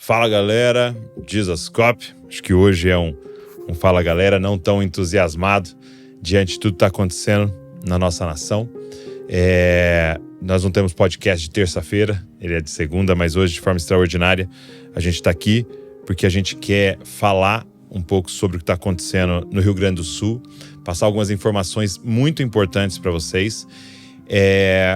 Fala galera, Jesuscop. Acho que hoje é um Fala galera não tão entusiasmado diante de tudo que está acontecendo na nossa nação. Nós não temos podcast de terça-feira, ele é de segunda, mas hoje, de forma extraordinária, a gente está aqui porque a gente quer falar um pouco sobre o que está acontecendo no Rio Grande do Sul, passar algumas informações muito importantes para vocês,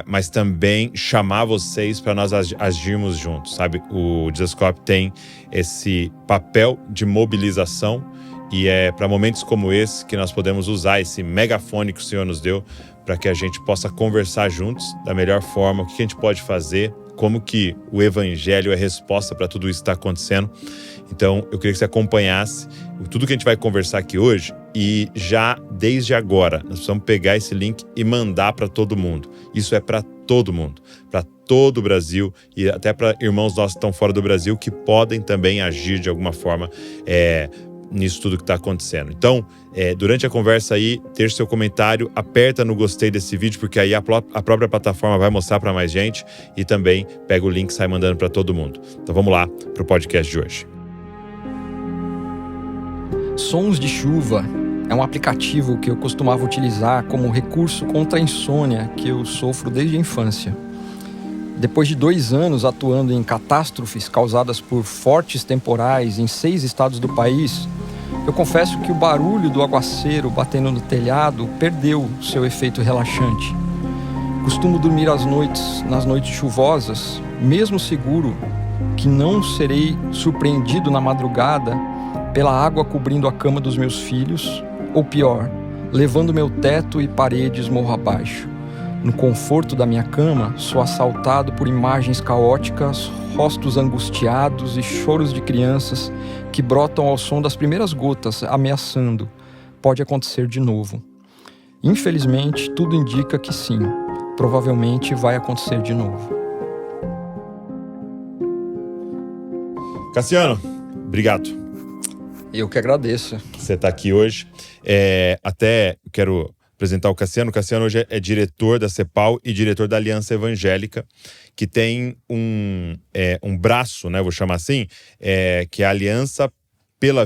mas também chamar vocês para nós agirmos juntos, sabe? O Jesuscop tem esse papel de mobilização e é para momentos como esse que nós podemos usar esse megafone que o Senhor nos deu para que a gente possa conversar juntos da melhor forma, o que a gente pode fazer, como que o Evangelho é resposta para tudo isso que está acontecendo. Então, eu queria que você acompanhasse tudo que a gente vai conversar aqui hoje e já, desde agora, nós precisamos pegar esse link e mandar para todo mundo. Isso é para todo mundo, para todo o Brasil e até para irmãos nossos que estão fora do Brasil que podem também agir de alguma forma nisso tudo que está acontecendo. Então, durante a conversa aí, deixa seu comentário, aperta no gostei desse vídeo, porque aí a própria plataforma vai mostrar para mais gente e também pega o link e sai mandando para todo mundo. Então vamos lá para o podcast de hoje. Sons de Chuva é um aplicativo que eu costumava utilizar como recurso contra a insônia que eu sofro desde a infância. Depois de 2 anos atuando em catástrofes causadas por fortes temporais em 6 estados do país, eu confesso que o barulho do aguaceiro batendo no telhado perdeu seu efeito relaxante. Costumo dormir nas noites chuvosas, mesmo seguro que não serei surpreendido na madrugada pela água cobrindo a cama dos meus filhos, ou pior, levando meu teto e paredes morro abaixo. No conforto da minha cama, sou assaltado por imagens caóticas, rostos angustiados e choros de crianças que brotam ao som das primeiras gotas, ameaçando. Pode acontecer de novo. Infelizmente, tudo indica que sim. Provavelmente vai acontecer de novo. Cassiano, obrigado. Eu que agradeço. Você está aqui hoje. Até quero apresentar o Cassiano. O Cassiano hoje é diretor da CEPAL e diretor da Aliança Evangélica, que tem um braço, né, vou chamar assim, que é a Aliança pela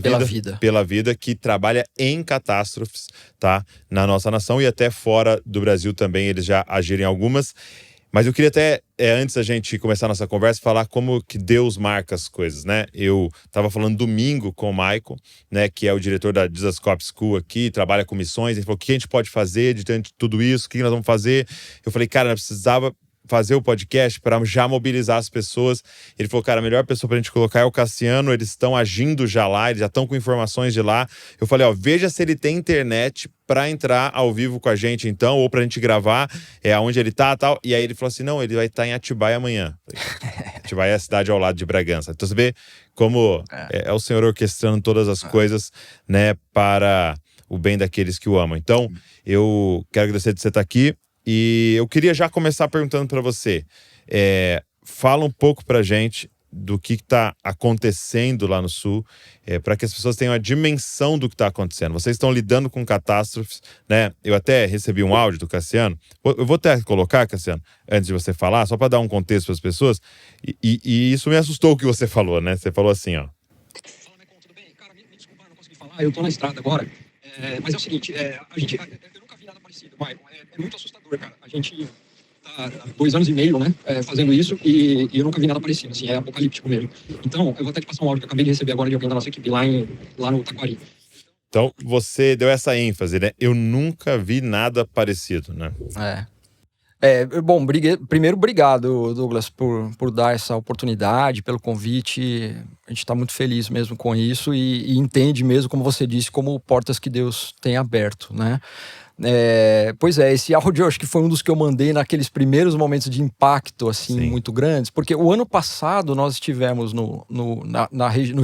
Vida, que trabalha em catástrofes, tá, na nossa nação e até fora do Brasil também, eles já agiram em algumas. Mas eu queria até, antes da gente começar a nossa conversa, falar como que Deus marca as coisas, né? Eu estava falando domingo com o Michael, né, que é o diretor da Jesuscop School aqui, trabalha com missões. Ele falou, o que a gente pode fazer diante de tudo isso? O que nós vamos fazer? Eu falei, cara, nós precisava fazer o podcast para já mobilizar as pessoas. Ele falou, cara, a melhor pessoa pra gente colocar é o Cassiano, eles estão agindo já lá, eles já estão com informações de lá. Eu falei, veja se ele tem internet para entrar ao vivo com a gente então, ou pra gente gravar onde ele tá e tal. E aí ele falou assim, não, ele vai estar em Atibaia amanhã. Atibaia é a cidade ao lado de Bragança. Então você vê como é o Senhor orquestrando todas as coisas, né, para o bem daqueles que o amam. Então, eu quero agradecer de você estar aqui. E eu queria já começar perguntando para você, fala um pouco pra gente do que está acontecendo lá no Sul, para que as pessoas tenham a dimensão do que está acontecendo. Vocês estão lidando com catástrofes, né? Eu até recebi um áudio do Cassiano, eu vou até colocar, Cassiano, antes de você falar, só para dar um contexto para as pessoas, e isso me assustou o que você falou, né? Você falou assim, ó. Fala, Michael, tudo bem? Cara, me desculpa, não consegui falar, eu tô na estrada agora. Mas é o seguinte, eu nunca vi nada parecido, Michael. É muito assustador, cara. A gente tá há 2 anos e meio, né, fazendo isso e eu nunca vi nada parecido, assim, é apocalíptico mesmo. Então, eu vou até te passar um áudio que eu acabei de receber agora de alguém da nossa equipe lá no Taquari. Então, você deu essa ênfase, né? Eu nunca vi nada parecido, né? Bom, primeiro, obrigado, Douglas, por dar essa oportunidade, pelo convite. A gente está muito feliz mesmo com isso e entende mesmo, como você disse, como portas que Deus tem aberto, né? Pois é, esse áudio eu acho que foi um dos que eu mandei naqueles primeiros momentos de impacto, assim, Sim, muito grandes, porque o ano passado nós estivemos no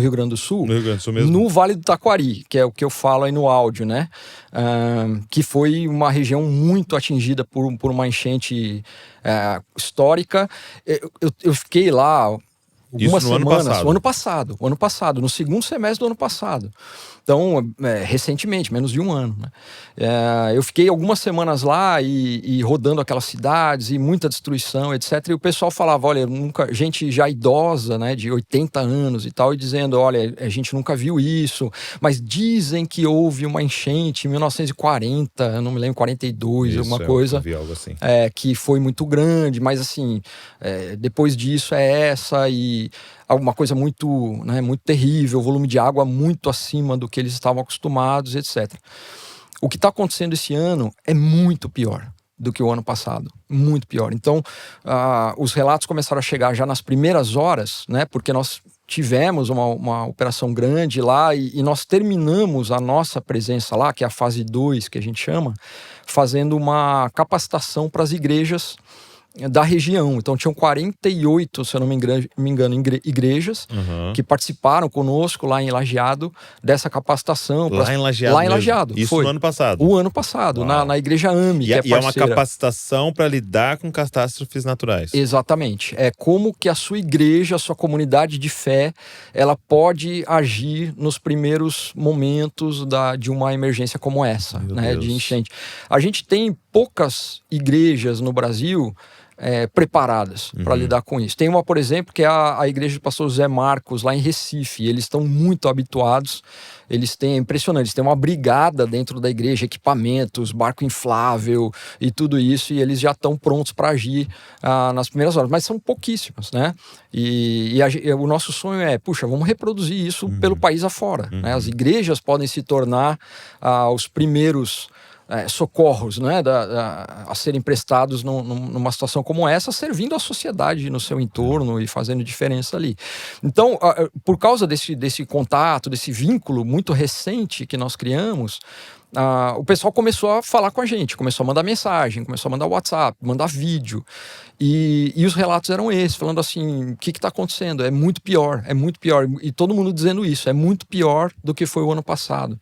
Rio Grande do Sul, no Rio Grande do Sul mesmo, no Vale do Taquari, que é o que eu falo aí no áudio, né? Que foi uma região muito atingida por uma enchente histórica. Eu fiquei lá algumas Isso no semanas. O ano passado, no segundo semestre do ano passado. Então, recentemente, menos de um ano, né? Eu fiquei algumas semanas lá e rodando aquelas cidades e muita destruição, etc. E o pessoal falava, olha, gente já idosa, né, de 80 anos e tal, e dizendo, olha, a gente nunca viu isso, mas dizem que houve uma enchente em 1940, eu não me lembro, 42, alguma coisa. Eu vi algo assim. Que foi muito grande, mas assim, depois disso é essa e alguma coisa muito, né, muito terrível, volume de água muito acima do que eles estavam acostumados, etc. O que está acontecendo esse ano é muito pior do que o ano passado, muito pior. Então, os relatos começaram a chegar já nas primeiras horas, né, porque nós tivemos uma operação grande lá e nós terminamos a nossa presença lá, que é a fase 2, que a gente chama, fazendo uma capacitação para as igrejas da região. Então tinham 48, se eu não me engano, igrejas que participaram conosco lá em Lajeado dessa capacitação. Lá em Lajeado? Lá em Lajeado. Isso foi no ano passado? O ano passado, na igreja AME, que é parceira. E é uma capacitação para lidar com catástrofes naturais. Exatamente. É como que a sua igreja, a sua comunidade de fé, ela pode agir nos primeiros momentos de uma emergência como essa, né, de enchente. A gente tem poucas igrejas no Brasil preparadas para lidar com isso. Tem uma, por exemplo, que é a igreja do pastor Zé Marcos, lá em Recife. Eles estão muito habituados, é impressionante, eles têm uma brigada dentro da igreja, equipamentos, barco inflável e tudo isso, e eles já estão prontos para agir nas primeiras horas, mas são pouquíssimas, né? E o nosso sonho é, vamos reproduzir isso pelo país afora, né? As igrejas podem se tornar os primeiros socorros, né, a serem prestados numa situação como essa, servindo a sociedade no seu entorno e fazendo diferença ali. Então, por causa desse contato, desse vínculo muito recente que nós criamos, o pessoal começou a falar com a gente, começou a mandar mensagem, começou a mandar WhatsApp, mandar vídeo. E os relatos eram esses, falando assim, o que está acontecendo? É muito pior. E todo mundo dizendo isso, é muito pior do que foi o ano passado.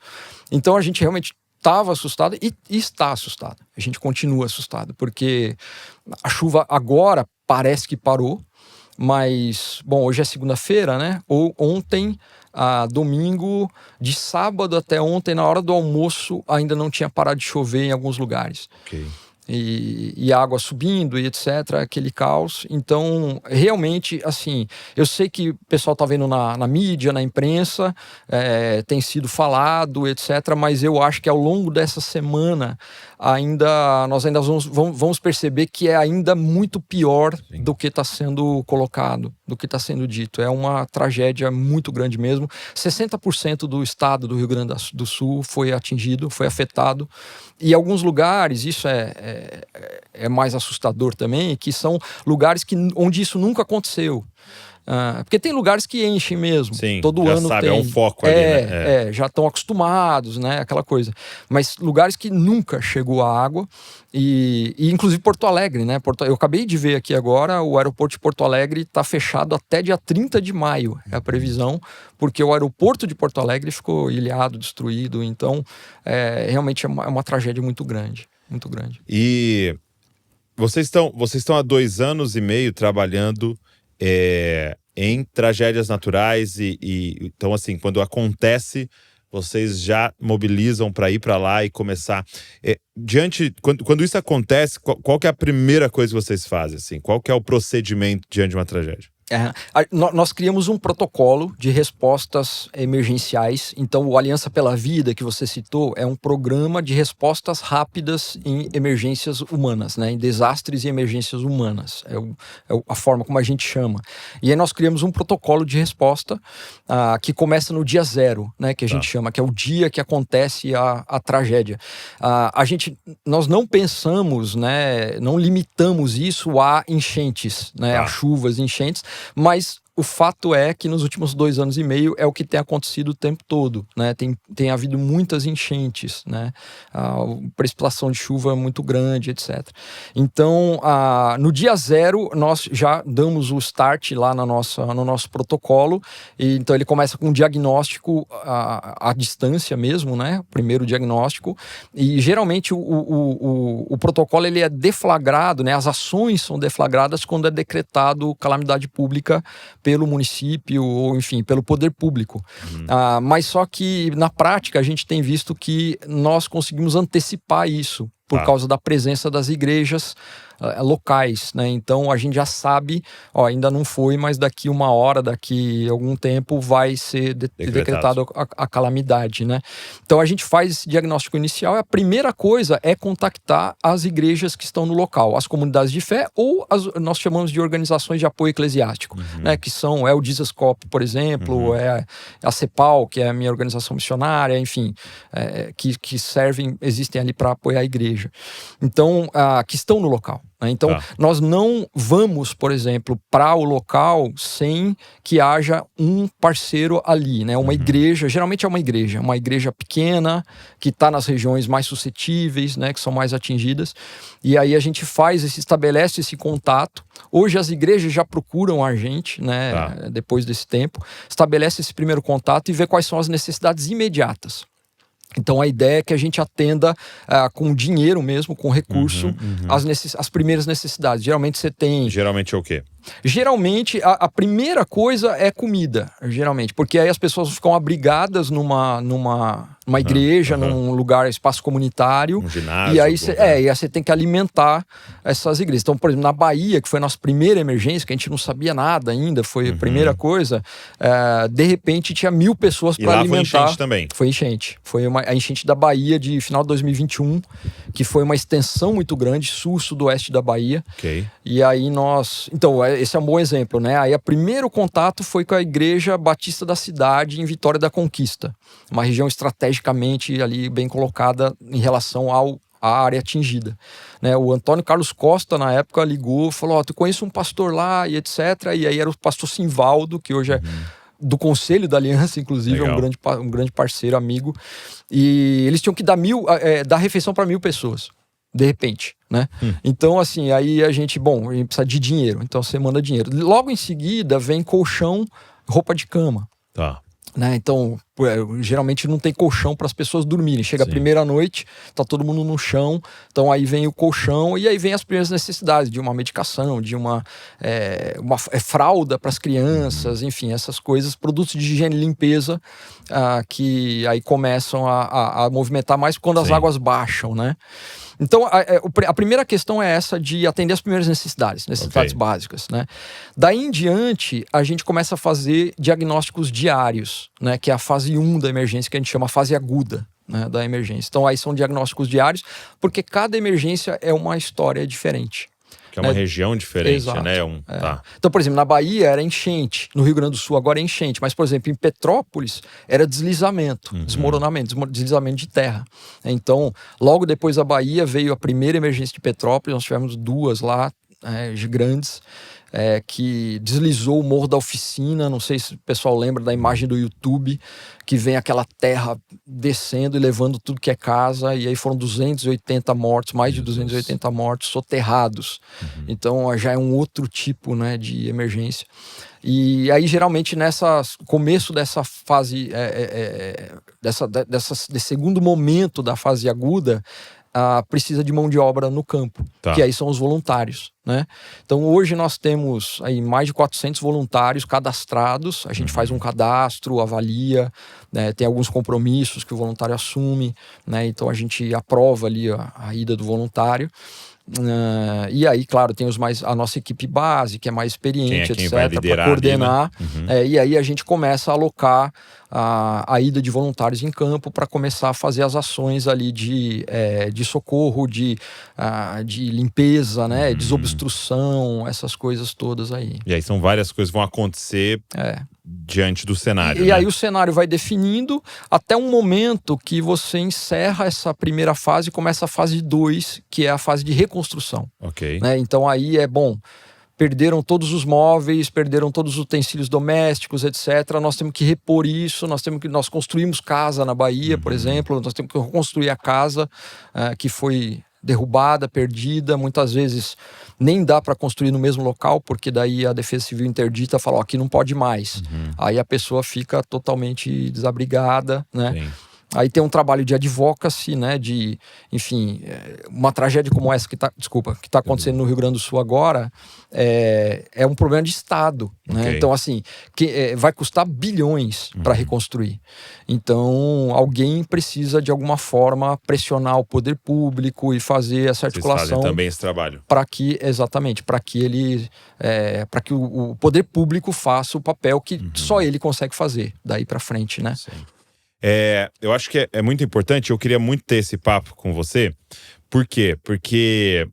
Então, a gente realmente estava assustado e está assustado. A gente continua assustado, porque a chuva agora parece que parou, mas, bom, hoje é segunda-feira, né? Ontem, domingo, de sábado até ontem, na hora do almoço, ainda não tinha parado de chover em alguns lugares. Ok. E água subindo e etc, aquele caos. Então, realmente, assim, eu sei que o pessoal está vendo na mídia, na imprensa, tem sido falado, etc, mas eu acho que ao longo dessa semana nós ainda vamos perceber que é ainda muito pior do que está sendo colocado, do que está sendo dito. É uma tragédia muito grande mesmo. 60% do estado do Rio Grande do Sul foi atingido, foi afetado. E alguns lugares, isso é mais assustador também, que são lugares onde isso nunca aconteceu. Porque tem lugares que enchem mesmo. Sim, todo já ano sabe, tem. É um foco ali, né? Já estão acostumados, né? Aquela coisa. Mas lugares que nunca chegou a água. E inclusive Porto Alegre, né? Eu acabei de ver aqui agora, o aeroporto de Porto Alegre está fechado até dia 30 de maio, é a previsão, porque o aeroporto de Porto Alegre ficou ilhado, destruído. Então, realmente é uma tragédia muito grande, muito grande. E vocês estão há 2 anos e meio trabalhando em tragédias naturais então, assim, quando acontece, vocês já mobilizam para ir para lá e começar. Quando isso acontece, qual que é a primeira coisa que vocês fazem? Assim? Qual que é o procedimento diante de uma tragédia? Nós criamos um protocolo de respostas emergenciais. Então, o Aliança pela Vida, que você citou, é um programa de respostas rápidas em emergências humanas, né? Em desastres e emergências humanas. É a forma como a gente chama. E aí nós criamos um protocolo de resposta que começa no dia 0, né? Que a gente chama, que é o dia que acontece a tragédia. Nós não pensamos, né? Não limitamos isso a enchentes, né? A chuvas, enchentes. Mas o fato é que nos últimos 2 anos e meio é o que tem acontecido o tempo todo, né? Tem havido muitas enchentes, né? Precipitação de chuva muito grande, etc. Então, no dia 0, nós já damos o start lá no nosso protocolo. Então, ele começa com um diagnóstico à distância mesmo, né? O primeiro diagnóstico. E, geralmente, o protocolo ele é deflagrado, né? As ações são deflagradas quando é decretado calamidade pública pelo município ou, enfim, pelo poder público. Mas só que, na prática, a gente tem visto que nós conseguimos antecipar isso por causa da presença das igrejas locais, né? Então a gente já sabe, ainda não foi, mas daqui 1 hora, daqui algum tempo vai ser decretado a calamidade, né? Então a gente faz esse diagnóstico inicial e a primeira coisa é contactar as igrejas que estão no local, as comunidades de fé ou nós chamamos de organizações de apoio eclesiástico, né? Que são o Jesus Cop, por exemplo, é a CEPAL, que é a minha organização missionária, enfim, que existem ali para apoiar a igreja. Então, que estão no local. Então, nós não vamos, por exemplo, para o local sem que haja um parceiro ali, né? Uma igreja, geralmente é uma igreja pequena, que está nas regiões mais suscetíveis, né? Que são mais atingidas. E aí a gente estabelece esse contato. Hoje as igrejas já procuram a gente, né? Depois desse tempo, estabelece esse primeiro contato e vê quais são as necessidades imediatas. Então a ideia é que a gente atenda com dinheiro mesmo, com recurso, as primeiras necessidades. Geralmente você tem... Geralmente é o quê? Geralmente, a primeira coisa é comida, geralmente. Porque aí as pessoas ficam abrigadas numa igreja, num lugar, espaço comunitário. Um ginásio. E aí você tem que alimentar essas igrejas. Então, por exemplo, na Bahia, que foi a nossa primeira emergência, que a gente não sabia nada ainda, foi a primeira coisa, de repente tinha 1.000 pessoas para alimentar. Foi enchente também? Foi enchente. Foi a enchente da Bahia de final de 2021, que foi uma extensão muito grande, sul-sudoeste da Bahia. Ok. E aí Então, esse é um bom exemplo, né? Aí o primeiro contato foi com a Igreja Batista da cidade, em Vitória da Conquista. Uma região estrategicamente ali bem colocada em relação à área atingida, né? O Antônio Carlos Costa, na época, ligou, falou, tu conhece um pastor lá e etc. E aí era o pastor Simvaldo, que hoje é do Conselho da Aliança, inclusive. Legal. É um grande parceiro, amigo. E eles tinham que dar refeição para 1.000 pessoas. De repente, né? Então, assim, aí a gente precisa de dinheiro. Então, você manda dinheiro. Logo em seguida, vem colchão, roupa de cama. Né? Então, geralmente não tem colchão para as pessoas dormirem. Chega a primeira noite, tá todo mundo no chão. Então, aí vem o colchão e aí vem as primeiras necessidades de uma medicação, de uma fralda para as crianças, enfim, essas coisas, produtos de higiene e limpeza que aí começam a movimentar mais quando as águas baixam, né? Então, a primeira questão é essa de atender as primeiras necessidades básicas, né? Daí em diante, a gente começa a fazer diagnósticos diários, né? Que é a fase 1 da emergência, que a gente chama fase aguda, né, da emergência. Então, aí são diagnósticos diários, porque cada emergência é uma história diferente. Que é uma região diferente, exato, né? Então, por exemplo, na Bahia era enchente, no Rio Grande do Sul agora é enchente, mas, por exemplo, em Petrópolis era deslizamento, desmoronamento, deslizamento de terra. Então, logo depois da Bahia veio a primeira emergência de Petrópolis, nós tivemos 2 lá, grandes, que deslizou o Morro da Oficina. Não sei se o pessoal lembra da imagem do YouTube, que vem aquela terra descendo e levando tudo que é casa, e aí foram 280 mortos, mais de 280 mortos soterrados. Então já é um outro tipo, né, de emergência. E aí geralmente começo dessa fase, desse segundo momento da fase aguda, precisa de mão de obra no campo, que aí são os voluntários, né? Então hoje nós temos aí mais de 400 voluntários cadastrados. A gente faz um cadastro, avalia, né? Tem alguns compromissos que o voluntário assume, né? Então a gente aprova ali a ida do voluntário. E aí, claro, tem a nossa equipe base, que é mais experiente, etc., para coordenar. Ali, né? E aí a gente começa a alocar a ida de voluntários em campo para começar a fazer as ações ali de socorro, de limpeza, né? Desobstrução, essas coisas todas aí. E aí são várias coisas que vão acontecer diante do cenário. E aí o cenário vai definindo até um momento que você encerra essa primeira fase e começa a fase 2, que é a fase de reconstrução. Né? Então aí perderam todos os móveis, perderam todos os utensílios domésticos, etc. Nós temos que repor isso, nós construímos casa na Bahia, por exemplo, nós temos que reconstruir a casa que foi derrubada, perdida. Muitas vezes nem dá para construir no mesmo local, porque daí a Defesa Civil interdita, fala, aqui não pode mais. Aí a pessoa fica totalmente desabrigada, né? Aí tem um trabalho de advocacy, né, enfim, uma tragédia como essa que está acontecendo no Rio Grande do Sul agora, é um problema de Estado, né? Ok. Então, assim, vai custar bilhões para reconstruir. Então, alguém precisa, de alguma forma, pressionar o poder público e fazer essa articulação. Vocês fazem também esse trabalho. Para que o poder público faça o papel que só ele consegue fazer daí para frente, né? Sim. Eu acho que é muito importante, eu queria muito ter esse papo com você. Por quê? Porque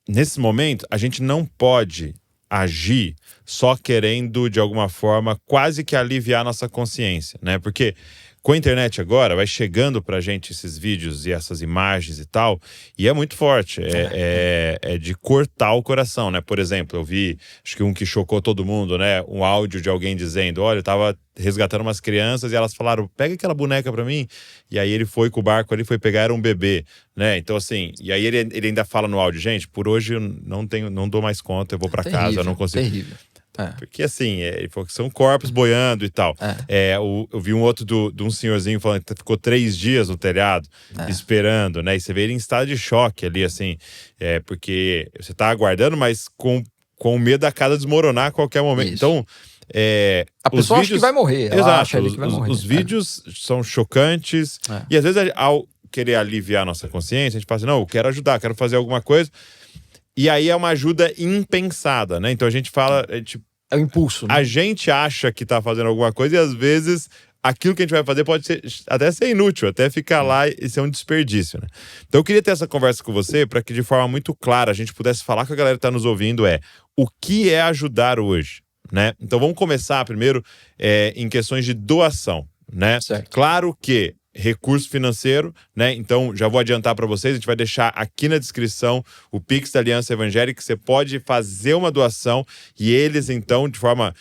nesse momento a gente não pode agir só querendo, de alguma forma, quase que aliviar nossa consciência, né? Porque com a internet agora, vai chegando pra gente esses vídeos e essas imagens e tal, e é muito forte, é de cortar o coração, né? Por exemplo, eu vi, acho que um que chocou todo mundo, né? Um áudio de alguém dizendo, olha, eu tava resgatando umas crianças e elas falaram, pega aquela boneca pra mim, e aí ele foi com o barco ali, foi pegar, era um bebê, né? Então assim, e aí ele ainda fala no áudio, gente, por hoje eu não dou mais conta, eu vou pra casa, eu não consigo. Terrível. Porque assim, ele falou que são corpos boiando e tal. Eu vi um outro de um senhorzinho falando que ficou 3 dias no telhado, esperando, né? E você vê ele em estado de choque ali, assim, porque você tá aguardando, mas com medo da casa desmoronar a qualquer momento. Isso. Então, a pessoa acha que vai morrer. Ela acha que vai morrer. Os vídeos são chocantes. E às vezes, ao querer aliviar a nossa consciência, a gente fala assim, não, eu quero ajudar, quero fazer alguma coisa. E aí é uma ajuda impensada, né? Então a gente fala... É o impulso, né? A gente acha que tá fazendo alguma coisa e às vezes aquilo que a gente vai fazer pode até ser inútil, até ficar lá e ser um desperdício, né? Então eu queria ter essa conversa com você para que de forma muito clara a gente pudesse falar com a galera que tá nos ouvindo o que é ajudar hoje, né? Então vamos começar primeiro em questões de doação, né? Certo. Claro que recurso financeiro, né? Então, já vou adiantar para vocês, a gente vai deixar aqui na descrição o Pix da Aliança Evangélica, que você pode fazer uma doação e eles, então, de forma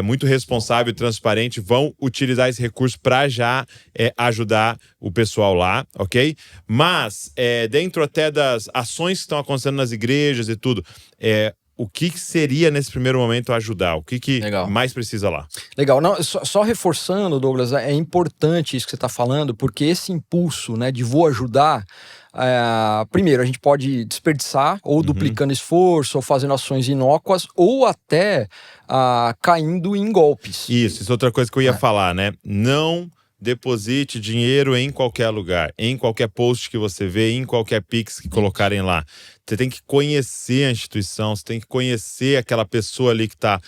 muito responsável e transparente, vão utilizar esse recurso para já ajudar o pessoal lá, ok? Mas, dentro até das ações que estão acontecendo nas igrejas e tudo, o que seria, nesse primeiro momento, ajudar? O que mais precisa lá? Legal. Não, só reforçando, Douglas, é importante isso que você está falando, porque esse impulso, né, de vou ajudar, primeiro, a gente pode desperdiçar, ou duplicando esforço, ou fazendo ações inócuas, ou até caindo em golpes. Isso é outra coisa que eu ia falar, né? Não deposite dinheiro em qualquer lugar, em qualquer post que você vê, em qualquer Pix que colocarem lá. Você tem que conhecer a instituição, você tem que conhecer aquela pessoa ali que está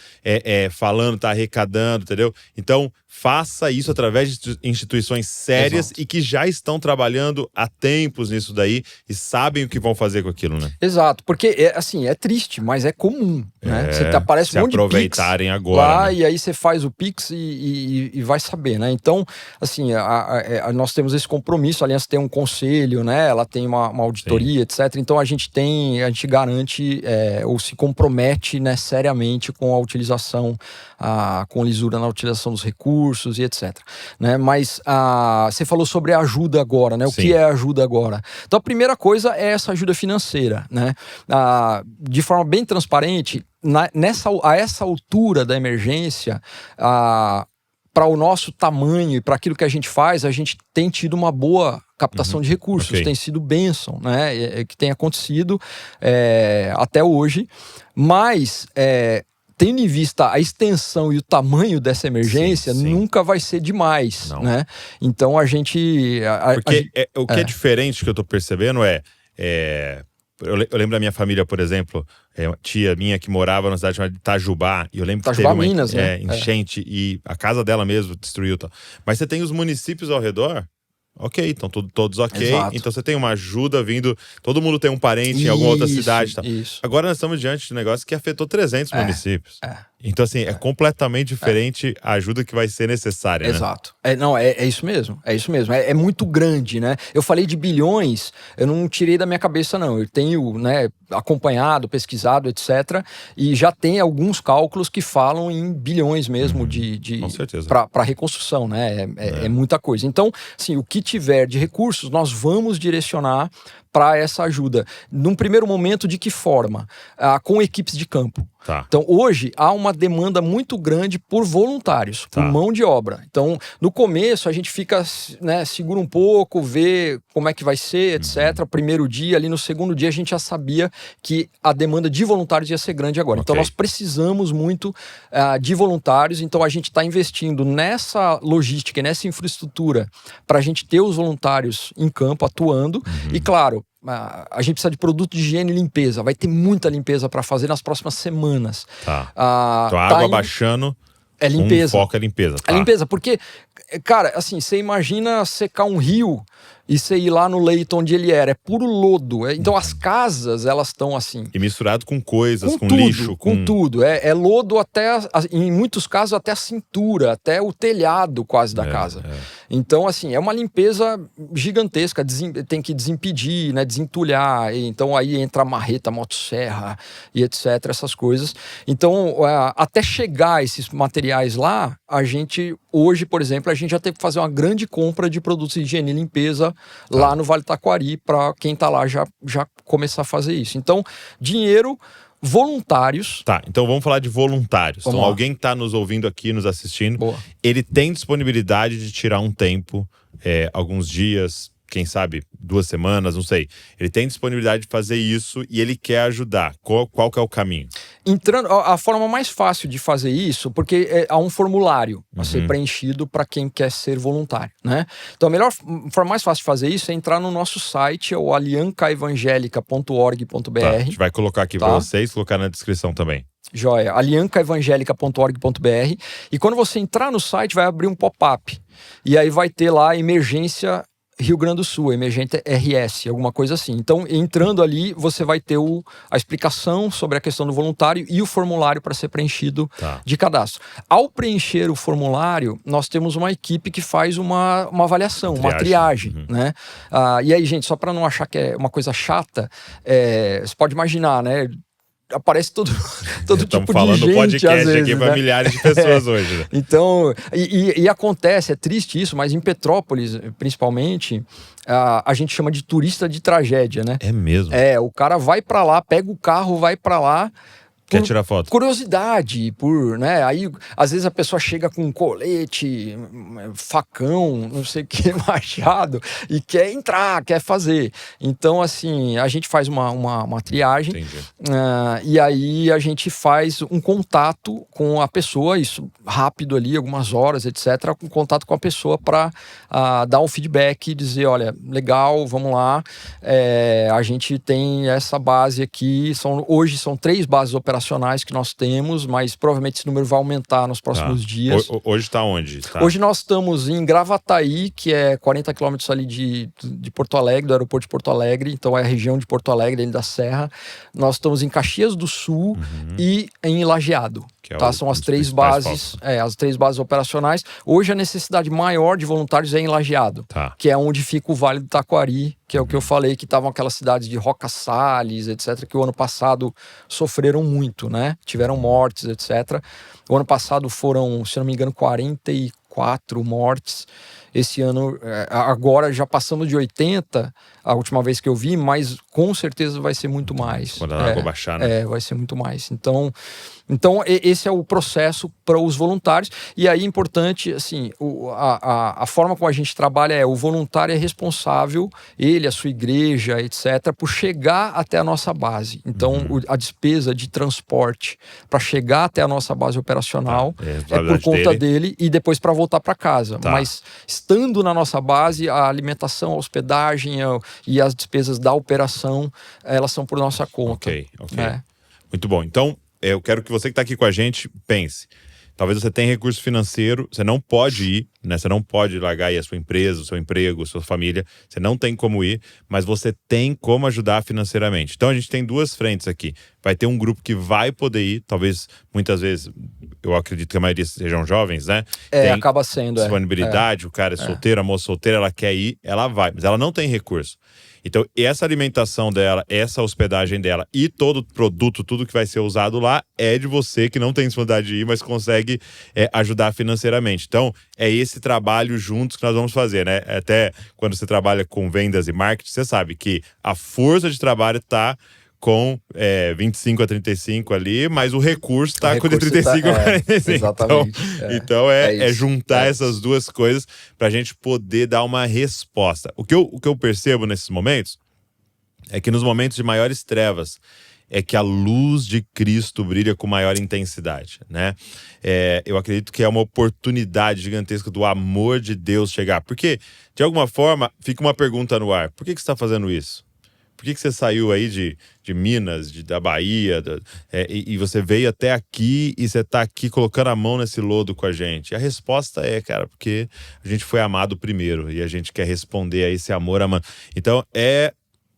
falando, está arrecadando, entendeu? Então, faça isso através de instituições sérias. Exato. E que já estão trabalhando há tempos nisso daí e sabem o que vão fazer com aquilo, né? Exato, porque assim, é triste, mas é comum, né? Você aparece um monte de Pix aproveitarem agora, lá, né? E aí você faz o Pix e vai saber, né? Então, assim, nós temos esse compromisso, a Aliança tem um conselho, né? Ela tem uma auditoria, etc. Então a gente garante ou se compromete, né, seriamente com a utilização, com lisura na utilização dos recursos e etc. Né? Mas você falou sobre a ajuda agora, né? O Sim. que é ajuda agora? Então a primeira coisa é essa ajuda financeira, né? De forma bem transparente, a essa altura da emergência, para o nosso tamanho e para aquilo que a gente faz, a gente tem tido uma boa captação de recursos, tem sido bênção, né? Que tem acontecido até hoje, mas tendo em vista a extensão e o tamanho dessa emergência, sim. Nunca vai ser demais, né? Então a gente... o que é diferente que eu tô percebendo eu lembro da minha família, por exemplo, uma tia minha que morava na cidade chamada Itajubá, e eu lembro que teve uma Minas, né? enchente e a casa dela mesmo destruiu. Tal. Mas você tem os municípios ao redor, ok, estão todos ok. Exato. Então você tem uma ajuda vindo, todo mundo tem um parente em alguma outra cidade. Tal. Isso. Agora nós estamos diante de um negócio que afetou 300 municípios. Então, assim, é completamente diferente a ajuda que vai ser necessária, Exato. É isso mesmo. É isso mesmo. É muito grande, né? Eu falei de bilhões, eu não tirei da minha cabeça, não. Eu tenho, né, acompanhado, pesquisado, etc. E já tem alguns cálculos que falam em bilhões mesmo com certeza. Para reconstrução, né? É muita coisa. Então, assim, o que tiver de recursos, nós vamos direcionar para essa ajuda. Num primeiro momento, de que forma? Com equipes de campo. Tá. Então, hoje, há uma demanda muito grande por voluntários, por mão de obra. Então, no começo, a gente fica, né, segura um pouco, vê como é que vai ser, etc. Primeiro dia, ali no segundo dia, a gente já sabia que a demanda de voluntários ia ser grande agora. Então, nós precisamos muito de voluntários. Então, a gente está investindo nessa logística e nessa infraestrutura para a gente ter os voluntários em campo, atuando. E, claro, a gente precisa de produto de higiene e limpeza. Vai ter muita limpeza para fazer nas próximas semanas. Então a água baixando, é limpeza. Foco é limpeza. É limpeza, porque, cara, assim, você imagina secar um rio e você ir lá no leito onde ele era. É puro lodo. Então as casas, elas estão assim. E misturado com coisas, com tudo, lixo. Com tudo. É lodo até, em muitos casos, até a cintura, até o telhado quase da casa. Então, assim, é uma limpeza gigantesca. Tem que desimpedir, né, desentulhar. Então aí entra a marreta, motosserra e etc, essas coisas. Então, até chegar esses materiais lá, a gente, hoje, por exemplo, a gente já teve que fazer uma grande compra de produtos de higiene e limpeza lá no Vale do Taquari, para quem tá lá já começar a fazer isso. Então, dinheiro, voluntários. Então vamos falar de voluntários. Então, alguém que tá nos ouvindo aqui, nos assistindo, ele tem disponibilidade de tirar um tempo, alguns dias, quem sabe 2 semanas, não sei. Ele tem disponibilidade de fazer isso e ele quer ajudar. Qual que é o caminho? A forma mais fácil de fazer isso, porque há um formulário a ser preenchido para quem quer ser voluntário, né? Então a forma mais fácil de fazer isso é entrar no nosso site, o aliancaevangelica.org.br. A gente vai colocar aqui para vocês, colocar na descrição também. Joia, aliancaevangelica.org.br. E quando você entrar no site, vai abrir um pop-up. E aí vai ter lá emergência Rio Grande do Sul, emergente RS, alguma coisa assim. Então, entrando ali, você vai ter a explicação sobre a questão do voluntário e o formulário para ser preenchido de cadastro. Ao preencher o formulário, nós temos uma equipe que faz uma avaliação, uma triagem, né? E aí, gente, só para não achar que é uma coisa chata, você pode imaginar, né? Aparece todo tipo de gente, falando podcast às vezes, aqui para milhares de pessoas hoje. Né? Então, e acontece, é triste isso, mas em Petrópolis, principalmente, a gente chama de turista de tragédia, né? É mesmo? O cara vai para lá, pega o carro, vai para lá, quer tirar foto? Curiosidade, né? Aí, às vezes a pessoa chega com um colete, facão, não sei o que, machado, e quer entrar, quer fazer. Então, assim, a gente faz uma triagem. E aí a gente faz um contato com a pessoa, isso rápido ali, algumas horas, etc., um contato com a pessoa para dar um feedback e dizer, olha, legal, vamos lá, a gente tem essa base aqui, hoje são 3 bases operacionais que nós temos, mas provavelmente esse número vai aumentar nos próximos dias. Hoje está onde? Hoje nós estamos em Gravataí, que é 40 quilômetros ali de Porto Alegre, do aeroporto de Porto Alegre, então é a região de Porto Alegre, da Serra. Nós estamos em Caxias do Sul e em Lajeado. São as 3 bases, as 3 bases operacionais. Hoje a necessidade maior de voluntários é em Lajeado, que é onde fica o Vale do Taquari, que é o que eu falei, que estavam aquelas cidades de Roca Salles, etc., que o ano passado sofreram muito, né? Tiveram mortes, etc. O ano passado foram, se não me engano, 44 mortes. Esse ano, agora já passamos de 80, a última vez que eu vi, mas com certeza vai ser muito mais. Quando a água baixar, né? Vai ser muito mais. Então, esse é o processo para os voluntários. E aí, importante, assim, a forma como a gente trabalha o voluntário é responsável, ele, a sua igreja, etc., por chegar até a nossa base. Então, a despesa de transporte para chegar até a nossa base operacional é por conta dele e depois para voltar para casa. Mas estando na nossa base, a alimentação, a hospedagem e as despesas da operação, elas são por nossa conta. Ok. Muito bom. Então, eu quero que você que está aqui com a gente pense. Talvez você tenha recurso financeiro, você não pode ir, né? Você não pode largar aí a sua empresa, o seu emprego, a sua família. Você não tem como ir, mas você tem como ajudar financeiramente. Então a gente tem 2 frentes aqui. Vai ter um grupo que vai poder ir, talvez muitas vezes, eu acredito que a maioria sejam jovens, né? Tem acaba sendo. Disponibilidade, o cara é solteiro, a moça solteira, ela quer ir, ela vai, mas ela não tem recurso. Então, essa alimentação dela, essa hospedagem dela e todo o produto, tudo que vai ser usado lá, é de você que não tem disponibilidade de ir, mas consegue ajudar financeiramente. Então, é esse trabalho juntos que nós vamos fazer, né? Até quando você trabalha com vendas e marketing, você sabe que a força de trabalho está com 25 a 35 ali, mas o recurso tá com de 35 a 45. Exatamente. Então é juntar essas duas coisas pra gente poder dar uma resposta. O que eu percebo nesses momentos é que nos momentos de maiores trevas é que a luz de Cristo brilha com maior intensidade, né? Eu acredito que é uma oportunidade gigantesca do amor de Deus chegar. Porque, de alguma forma, fica uma pergunta no ar. Por que você está fazendo isso? Por que você saiu aí de Minas, da Bahia, e você veio até aqui e você está aqui colocando a mão nesse lodo com a gente? E a resposta é, cara, porque a gente foi amado primeiro e a gente quer responder a esse amor amando. Então, é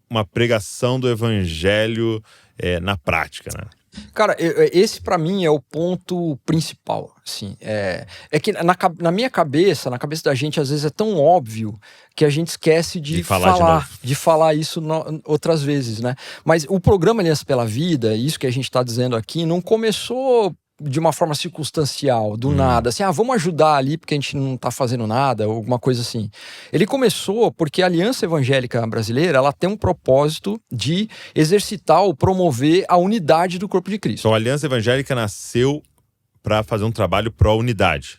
uma pregação do evangelho na prática, né? Cara, esse pra mim é o ponto principal, assim, que na minha cabeça, na cabeça da gente, às vezes é tão óbvio que a gente esquece de falar isso outras vezes, né? Mas o programa Aliança pela Vida, isso que a gente tá dizendo aqui, não começou de uma forma circunstancial, do nada, assim, vamos ajudar ali porque a gente não tá fazendo nada, ou alguma coisa assim. Ele começou porque a Aliança Evangélica Brasileira, ela tem um propósito de exercitar ou promover a unidade do corpo de Cristo. Então a Aliança Evangélica nasceu para fazer um trabalho pró-unidade.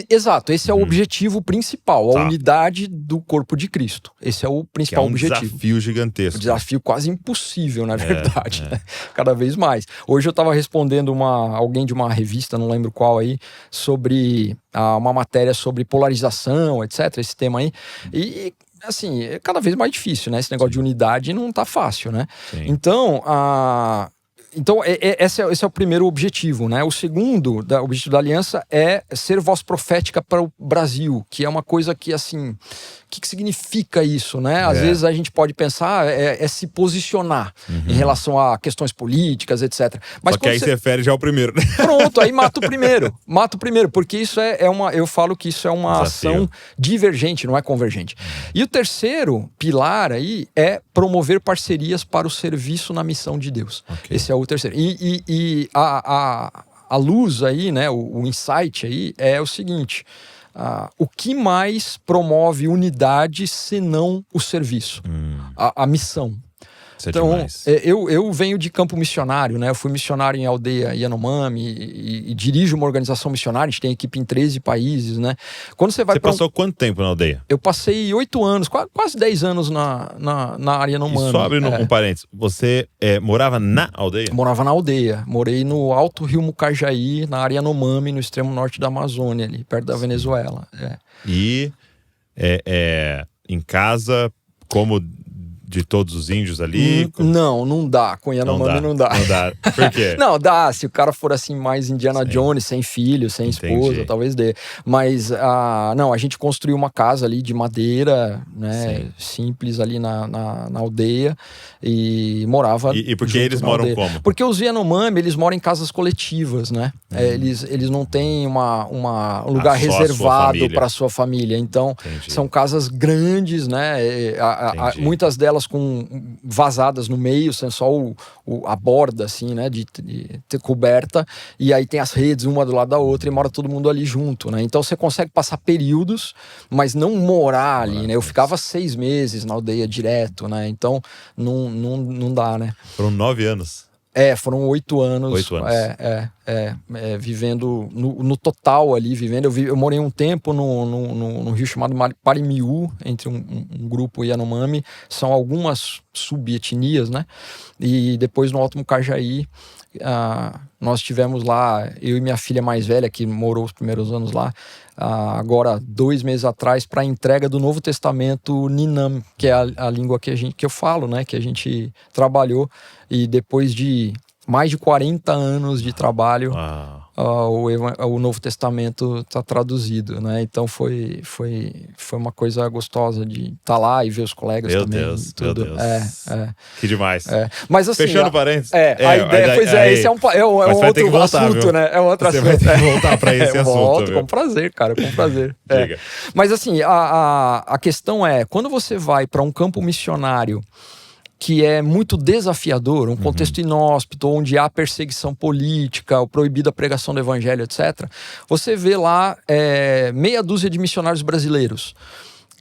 Exato, esse é o objetivo principal, a unidade do corpo de Cristo. Esse é o principal objetivo. Um desafio gigantesco. Um desafio quase impossível, na verdade, né? Cada vez mais. Hoje eu estava respondendo alguém de uma revista, não lembro qual aí, sobre uma matéria sobre polarização, etc., esse tema aí. E assim, é cada vez mais difícil, né? Esse negócio de unidade não tá fácil, né? Sim. Então, esse é o primeiro objetivo, né? O segundo objetivo da aliança é ser voz profética para o Brasil, que é uma coisa que, assim, o que significa isso, né? Às vezes a gente pode pensar, se posicionar em relação a questões políticas, etc. Mas só que aí você fere já o primeiro. Pronto, aí mata o primeiro, porque isso eu falo que isso é uma ação divergente, não é convergente. E o terceiro pilar aí é promover parcerias para o serviço na missão de Deus. Esse é o terceiro. E a luz aí, né, o insight aí é o seguinte: o que mais promove unidade senão o serviço, a missão? Então, eu venho de campo missionário, né? Eu fui missionário em aldeia Yanomami e dirijo uma organização missionária. A gente tem equipe em 13 países, né? Quando você passou quanto tempo na aldeia? Eu passei 8 anos, quase 10 anos na área Yanomami. E só abrindo um parênteses, você morava na aldeia? Morava na aldeia. Morei no Alto Rio Mucajaí, na área Yanomami, no extremo norte da Amazônia, ali, perto da Venezuela. E em casa, como de todos os índios ali? Não dá. Com Yanomami não dá. Não dá. Por quê? Não, dá. Se o cara for assim mais Indiana Jones, sem filho, sem esposa, talvez dê. Mas, não, a gente construiu uma casa ali de madeira, né? Simples ali na aldeia e morava. E por que eles moram como? Porque os Yanomami, eles moram em casas coletivas, né? Eles não têm um lugar reservado para a sua família. Então, são casas grandes, né? Muitas delas com vazadas no meio, só a borda, assim, né, de ter coberta, e aí tem as redes uma do lado da outra e mora todo mundo ali junto, né? Então você consegue passar períodos, mas não morar ali, né? Eu ficava 6 meses na aldeia direto, né? Então não dá, né? Foram 9 anos. Foram 8 anos. 8 anos. Vivendo no total ali, eu morei um tempo no rio chamado Parimiú, entre um grupo Yanomami, são algumas subetnias, né? E depois no Alto Mucajaí, nós tivemos lá, eu e minha filha mais velha, que morou os primeiros anos lá, agora 2 meses atrás, para a entrega do Novo Testamento Ninam, que é a língua que eu falo, né? Que a gente trabalhou, e depois de mais de 40 anos de trabalho, o Novo Testamento está traduzido, né? Então foi uma coisa gostosa de estar lá e ver os colegas também. Meu Deus. Que demais. Mas assim, fechando parênteses. A ideia, esse é um outro voltar, assunto, viu? Né? É um outro assunto. Vai ter que voltar para esse assunto. Volto, com prazer, cara, com prazer. Mas assim, a questão é, quando você vai para um campo missionário que é muito desafiador, um contexto inóspito, onde há perseguição política, proibida a pregação do evangelho, etc. Você vê lá meia dúzia de missionários brasileiros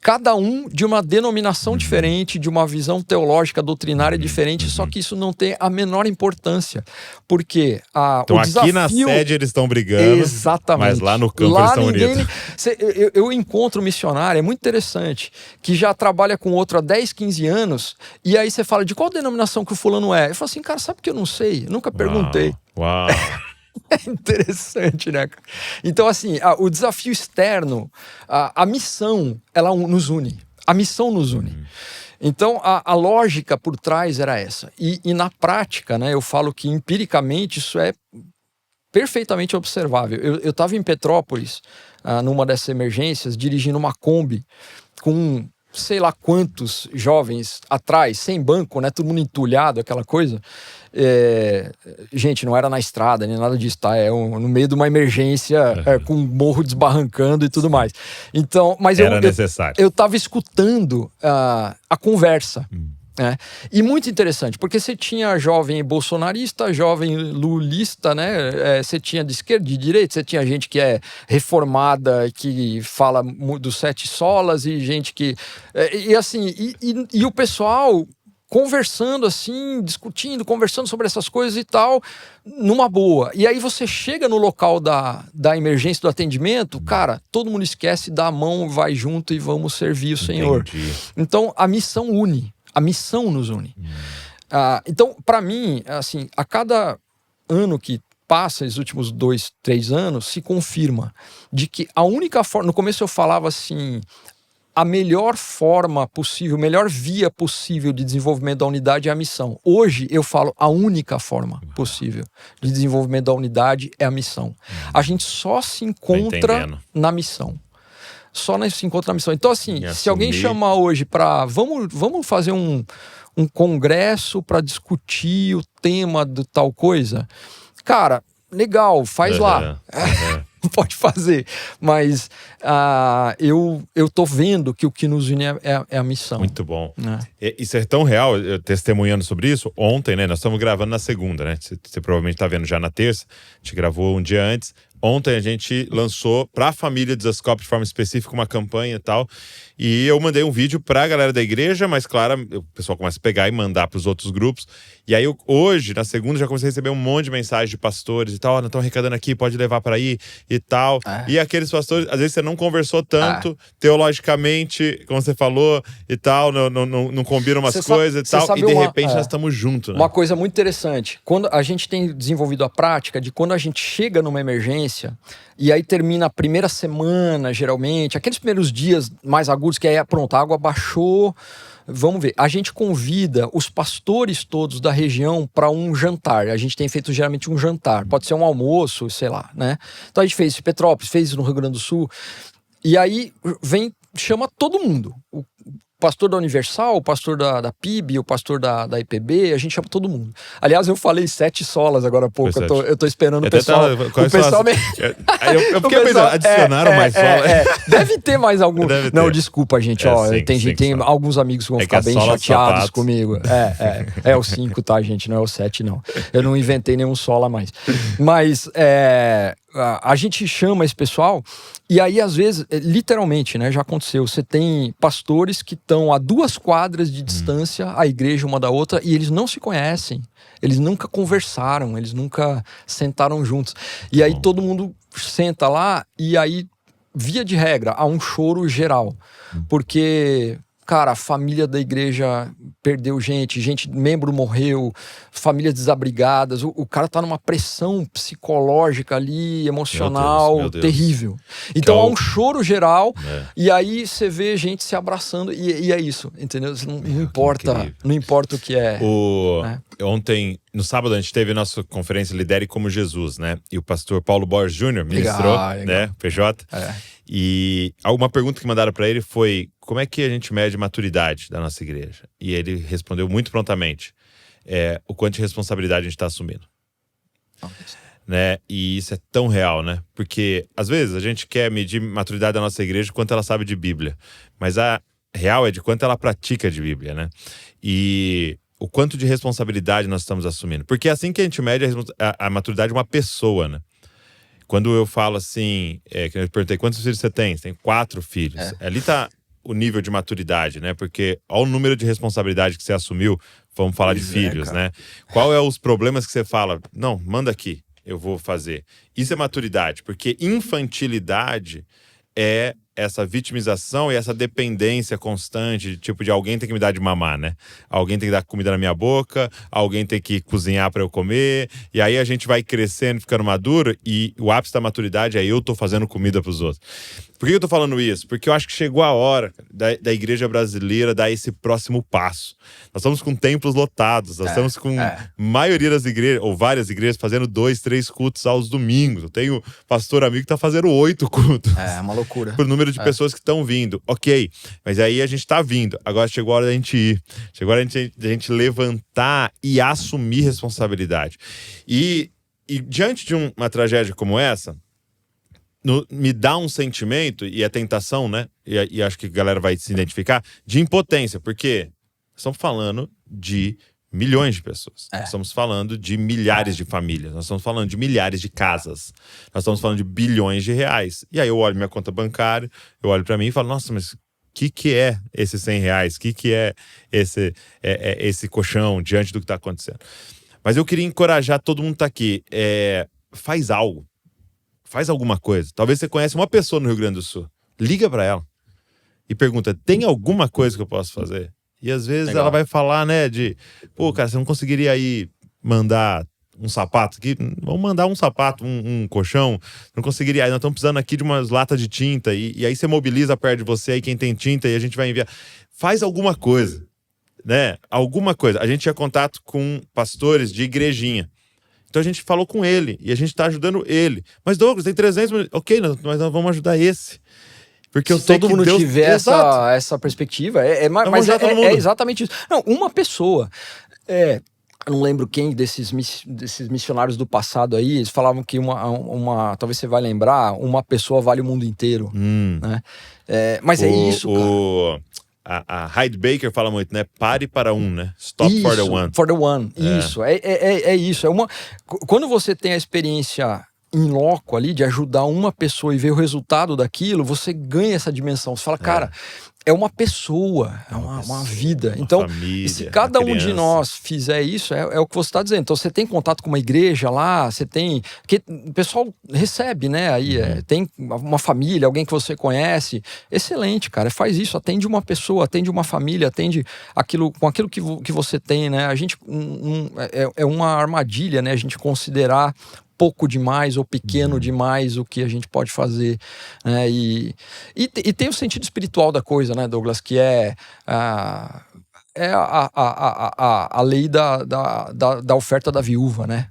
cada um de uma denominação diferente, de uma visão teológica, doutrinária diferente, só que isso não tem a menor importância, porque então o aqui desafio... na sede eles estão brigando, exatamente, mas lá no campo eles estão unidos. Eu encontro um missionário, é muito interessante, que já trabalha com outro há 10, 15 anos, e aí você fala, de qual denominação que o fulano é? Eu falo assim, cara, sabe que eu não sei? Eu nunca perguntei. Uau! É interessante, né? Então, assim, o desafio externo, a missão, ela nos une. A missão nos une. Então, a lógica por trás era essa. E na prática, né, eu falo que empiricamente isso é perfeitamente observável. Eu estava em Petrópolis, numa dessas emergências, dirigindo uma Kombi com sei lá quantos jovens atrás, sem banco, né? Todo mundo entulhado, aquela coisa. Gente, não era na estrada, nem nada disso, tá? No meio de uma emergência, com um morro desbarrancando e tudo mais. Então, mas era necessário. Eu tava escutando a conversa. né? E muito interessante, porque você tinha jovem bolsonarista, jovem lulista, né? Você tinha de esquerda, de direita, você tinha gente que é reformada, que fala dos 7 solas, e gente que... E o pessoal conversando assim, discutindo, conversando sobre essas coisas e tal, numa boa. E aí você chega no local da emergência, do atendimento, cara, todo mundo esquece, dá a mão, vai junto e vamos servir o Senhor. Entendi. Então, a missão une. A missão nos une. Então, para mim, assim, a cada ano que passa, esses últimos 2, 3 anos, se confirma de que a única forma... No começo eu falava assim... A melhor forma possível, a melhor via possível de desenvolvimento da unidade é a missão. Hoje eu falo a única forma possível de desenvolvimento da unidade é a missão. A gente só se encontra na missão. Só se encontra na missão. Então assim, se alguém chamar hoje para... Vamos fazer um congresso para discutir o tema de tal coisa. Cara, legal, faz lá. Pode fazer, mas eu tô vendo que o que nos une é a missão. Muito bom. Isso é tão real, eu testemunhando sobre isso. Ontem, né, nós estamos gravando na segunda, né? Você provavelmente está vendo já na terça. A gente gravou um dia antes. Ontem a gente lançou para a família de Zascope de forma específica uma campanha e tal. E eu mandei um vídeo para a galera da igreja, mas claro, o pessoal começa a pegar e mandar para os outros grupos. E aí hoje, na segunda, já comecei a receber um monte de mensagem de pastores e tal. Não estão arrecadando aqui, pode levar para aí e tal. E aqueles pastores, às vezes você não conversou tanto, teologicamente, como você falou e tal, não combinam umas coisas e tal. E de repente nós estamos juntos. Né? Uma coisa muito interessante, quando a gente tem desenvolvido a prática de quando a gente chega numa emergência, e aí termina a primeira semana, geralmente, aqueles primeiros dias mais agudos, que aí pronto, a água baixou, vamos ver. A gente convida os pastores todos da região para um jantar. A gente tem feito geralmente um jantar, pode ser um almoço, sei lá, né? Então a gente fez isso em Petrópolis, fez isso no Rio Grande do Sul, e aí chama todo mundo. O pastor da Universal, o pastor da PIB, o pastor da IPB, a gente chama todo mundo. Aliás, eu falei 7 solas agora há pouco, eu tô esperando o pessoal... Eu fiquei pensando, adicionaram mais solas? Deve ter mais algum... Não, desculpa, gente, tem alguns amigos que vão ficar bem chateados comigo. É o 5, tá, gente? Não é o 7, não. Eu não inventei nenhum sola mais. Mas... a gente chama esse pessoal e aí às vezes, literalmente, né, já aconteceu, você tem pastores que estão a 2 quadras de distância, a igreja uma da outra, e eles não se conhecem, eles nunca conversaram, eles nunca sentaram juntos, e aí todo mundo senta lá e aí, via de regra, há um choro geral, porque... Cara, a família da igreja perdeu gente, membro morreu, famílias desabrigadas, o cara tá numa pressão psicológica ali, emocional, terrível. Então há um choro geral, e aí você vê gente se abraçando, e é isso, entendeu? Não importa o que é. Ontem, no sábado, a gente teve a nossa conferência Lidere como Jesus, né? E o pastor Paulo Borges Jr. ministrou, né? PJ. E alguma pergunta que mandaram para ele foi: como é que a gente mede maturidade da nossa igreja? E ele respondeu muito prontamente: o quanto de responsabilidade a gente está assumindo. Né? E isso é tão real, né? Porque às vezes a gente quer medir maturidade da nossa igreja quanto ela sabe de Bíblia, mas a real é de quanto ela pratica de Bíblia, né? E o quanto de responsabilidade nós estamos assumindo. Porque é assim que a gente mede a maturidade de uma pessoa, né? Quando eu falo assim, que eu perguntei, quantos filhos você tem? Você tem 4 filhos. Ali tá o nível de maturidade, né? Porque olha o número de responsabilidade que você assumiu. Vamos falar de filhos, né? Qual é os problemas que você fala? Não, manda aqui, eu vou fazer. Isso é maturidade, porque infantilidade é essa vitimização e essa dependência constante, tipo de alguém tem que me dar de mamar, né? Alguém tem que dar comida na minha boca, alguém tem que cozinhar para eu comer, e aí a gente vai crescendo, ficando maduro, e o ápice da maturidade é eu tô fazendo comida pros outros. Por que eu tô falando isso? Porque eu acho que chegou a hora da igreja brasileira dar esse próximo passo. Nós estamos com templos lotados, nós estamos com maioria das igrejas, ou várias igrejas, fazendo 2, 3 cultos aos domingos. Eu tenho pastor amigo que tá fazendo 8 cultos. É uma loucura. Pro número de pessoas que estão vindo. Ok, mas aí a gente tá vindo. Agora chegou a hora da gente ir. Chegou a hora da gente levantar e assumir responsabilidade. E diante de uma tragédia como essa, me dá um sentimento, e a tentação, né? E acho que a galera vai se identificar, de impotência, porque estamos falando de milhões de pessoas. Nós estamos falando de milhares de famílias. Nós estamos falando de milhares de casas. Nós estamos falando de bilhões de reais. E aí eu olho minha conta bancária, eu olho pra mim e falo, nossa, mas o que é esses 100 reais? O que é esse colchão diante do que tá acontecendo? Mas eu queria encorajar todo mundo que tá aqui. Faz algo. Faz alguma coisa. Talvez você conhece uma pessoa no Rio Grande do Sul. Liga pra ela e pergunta, tem alguma coisa que eu posso fazer? E às vezes ela vai falar, né, pô, cara, você não conseguiria aí mandar um sapato aqui? Vamos mandar um sapato, um colchão. Não conseguiria. Aí nós estamos precisando aqui de umas latas de tinta. E aí você mobiliza perto de você, aí quem tem tinta, e a gente vai enviar. Faz alguma coisa, né? Alguma coisa. A gente tinha contato com pastores de igrejinha. Então a gente falou com ele, e a gente tá ajudando ele. Mas Douglas, tem 300 milhões. Ok, mas nós vamos ajar esse. Porque eu sei todo que mundo Deus... tiver essa perspectiva, mas é exatamente isso. Não, uma pessoa. Eu não lembro quem desses missionários do passado aí, eles falavam que talvez você vai lembrar, uma pessoa vale o mundo inteiro. Né? Mas é isso, cara. A Heidi Baker fala muito, né? Pare para um, né? Stop for the one. For the one. Isso. É isso. Quando você tem a experiência in loco ali, de ajudar uma pessoa e ver o resultado daquilo, você ganha essa dimensão. Você fala, cara, é uma pessoa, é uma vida. Então, família, se cada um de nós fizer isso, é o que você está dizendo. Então, você tem contato com uma igreja lá, você tem... Porque o pessoal recebe, né? Aí tem uma família, alguém que você conhece. Excelente, cara. Faz isso, atende uma pessoa, atende uma família, atende com aquilo que você tem, né? A gente... é uma armadilha, né? A gente considerar pouco demais ou pequeno demais o que a gente pode fazer, né? E tem o sentido espiritual da coisa, né, Douglas, que é a lei da oferta da viúva, né?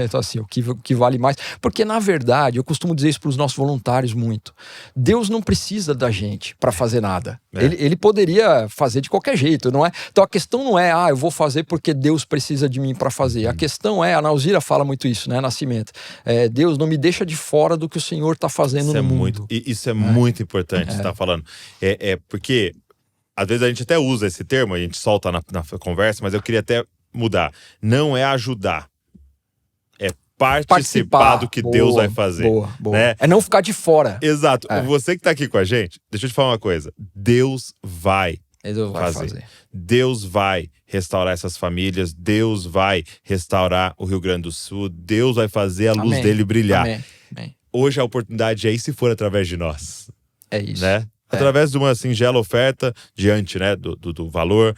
Então, assim, o que vale mais. Porque, na verdade, eu costumo dizer isso para os nossos voluntários muito. Deus não precisa da gente para fazer nada. Ele poderia fazer de qualquer jeito, não é? Então, a questão não é, eu vou fazer porque Deus precisa de mim para fazer. A questão é, a Nauzira fala muito isso, né, Nascimento? Deus não me deixa de fora do que o Senhor está fazendo no mundo. Isso é muito importante, você está falando. Porque... Às vezes a gente até usa esse termo, a gente solta na conversa, mas eu queria até mudar. Não é ajudar, é participar do que Deus vai fazer. Boa. Né? É não ficar de fora. Exato. Você que tá aqui com a gente, deixa eu te falar uma coisa. Deus vai fazer. Deus vai restaurar essas famílias, Deus vai restaurar o Rio Grande do Sul, Deus vai fazer a luz dele brilhar. Amém. Hoje a oportunidade é ir se for através de nós. É isso. Né? Através de uma singela oferta, diante, né, do valor,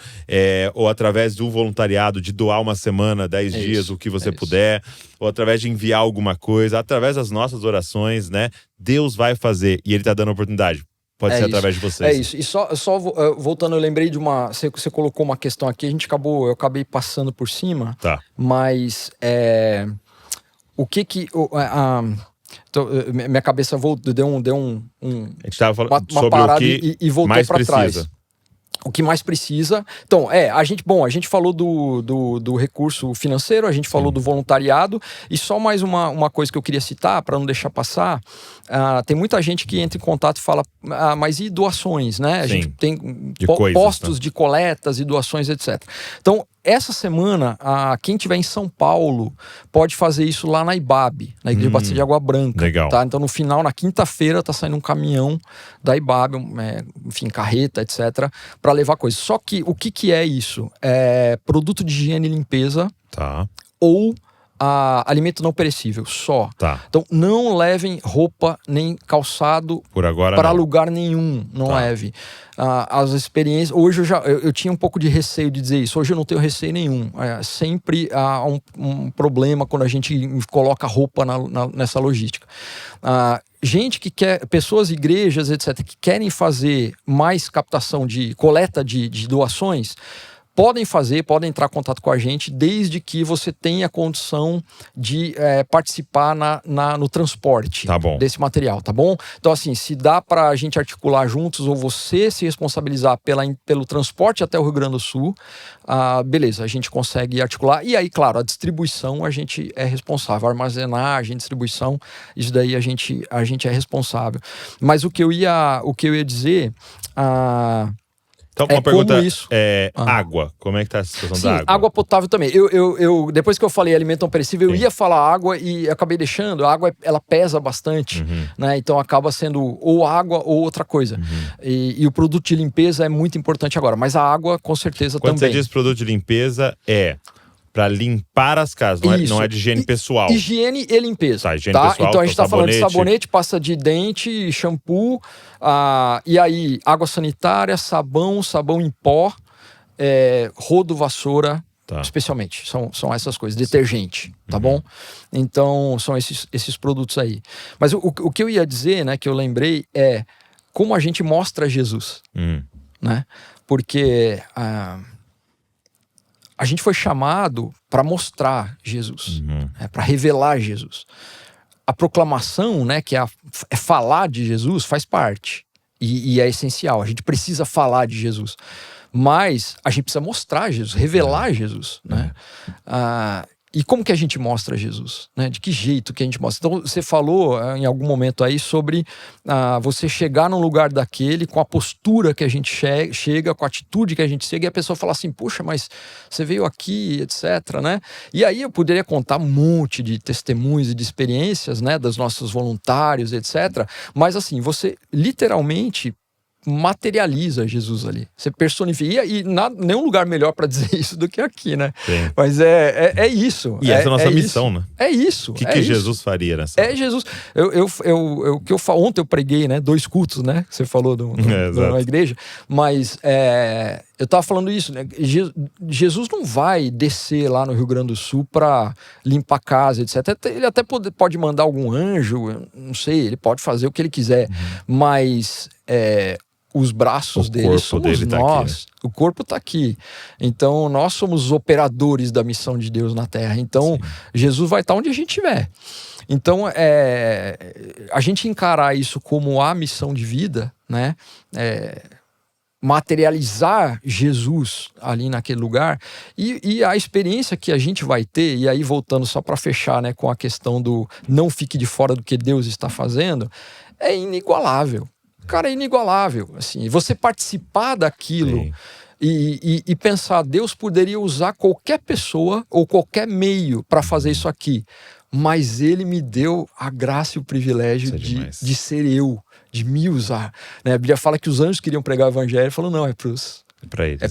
ou através do voluntariado, de doar uma semana, 10 dias, o que você puder, ou através de enviar alguma coisa, através das nossas orações, né? Deus vai fazer, e Ele tá dando a oportunidade. Pode ser através de vocês. É isso. E só voltando, eu lembrei de uma... Você colocou uma questão aqui, eu acabei passando por cima. Tá. Mas o que então, minha cabeça deu a gente tava falando uma sobre parada o que e voltou para trás. O que mais precisa... Então, a gente falou do recurso financeiro, a gente falou do voluntariado, e só mais uma coisa que eu queria citar, para não deixar passar, tem muita gente que entra em contato e fala, mas e doações, né? A gente tem postos de coletas e doações, etc. Então, essa semana, quem estiver em São Paulo pode fazer isso lá na IBAB, na Igreja Batista de Água Branca. Legal. Tá? Então, no final, na quinta-feira, tá saindo um caminhão da IBAB, enfim, carreta, etc., para levar coisas. Só que o que é isso? É produto de higiene e limpeza, Tá. ou alimento não perecível, só. Tá. Então, não levem roupa nem calçado Por agora para não. lugar nenhum, não Tá. leve. As experiências... Hoje eu tinha um pouco de receio de dizer isso. Hoje eu não tenho receio nenhum. Sempre há um problema quando a gente coloca roupa nessa logística. Gente que quer... Pessoas, igrejas, etc., que querem fazer mais captação de coleta de doações, podem entrar em contato com a gente, desde que você tenha condição de participar no transporte desse material, tá bom? Então, assim, se dá para a gente articular juntos, ou você se responsabilizar pelo transporte até o Rio Grande do Sul, beleza, a gente consegue articular. E aí, claro, a distribuição a gente é responsável, armazenagem, distribuição, isso daí a gente é responsável. Mas o que eu ia dizer... Então, uma pergunta isso. Água. Como é que tá a situação da água? Água potável também. Depois que eu falei alimento não perecível, eu ia falar água e acabei deixando. A água, ela pesa bastante, né? Então acaba sendo ou água ou outra coisa. E o produto de limpeza é muito importante agora. Mas a água, com certeza, Quando também. Quando você diz produto de limpeza, para limpar as casas, não é de higiene pessoal. Higiene e limpeza. Tá, higiene pessoal, então a gente tá falando de sabonete, pasta de dente, shampoo, e aí água sanitária, sabão em pó, rodo, vassoura, especialmente. São essas coisas. Detergente, tá bom? Então são esses produtos aí. Mas o que eu ia dizer, né, que eu lembrei, é como a gente mostra Jesus. Né? Porque... a gente foi chamado para mostrar Jesus, para revelar Jesus. A proclamação, né, que é falar de Jesus, faz parte e é essencial. A gente precisa falar de Jesus, mas a gente precisa mostrar Jesus, revelar Jesus, né? E como que a gente mostra Jesus, né? De que jeito que a gente mostra? Então, você falou em algum momento aí sobre você chegar num lugar daquele com a postura que a gente chega, com a atitude que a gente chega, e a pessoa fala assim, puxa, mas você veio aqui, etc, né? E aí eu poderia contar um monte de testemunhos e de experiências, né, dos nossos voluntários, etc. Mas assim, você literalmente materializa Jesus ali. Você personifica. E nenhum lugar melhor para dizer isso do que aqui, né? Sim. Mas é isso. E essa é a nossa missão, isso. né? É isso. O que Jesus faria nessa? Jesus. Ontem eu preguei, né? 2 cultos, né? Você falou na igreja. Mas eu tava falando isso, né? Jesus não vai descer lá no Rio Grande do Sul para limpar a casa, etc. Ele até pode mandar algum anjo, não sei, ele pode fazer o que ele quiser. Mas... os braços dele somos nós. Tá aqui, né? O corpo está aqui. Então, nós somos os operadores da missão de Deus na Terra. Então, sim, Jesus vai estar onde a gente estiver. Então, a gente encarar isso como a missão de vida, né? Materializar Jesus ali naquele lugar e a experiência que a gente vai ter, e aí voltando só para fechar, né, com a questão do não fique de fora do que Deus está fazendo, é inigualável. Cara, é inigualável, assim, você participar daquilo e pensar, Deus poderia usar qualquer pessoa ou qualquer meio para fazer isso aqui, mas Ele me deu a graça e o privilégio de ser eu, de me usar, né? A Bíblia fala que os anjos queriam pregar o evangelho, ele falou, não, é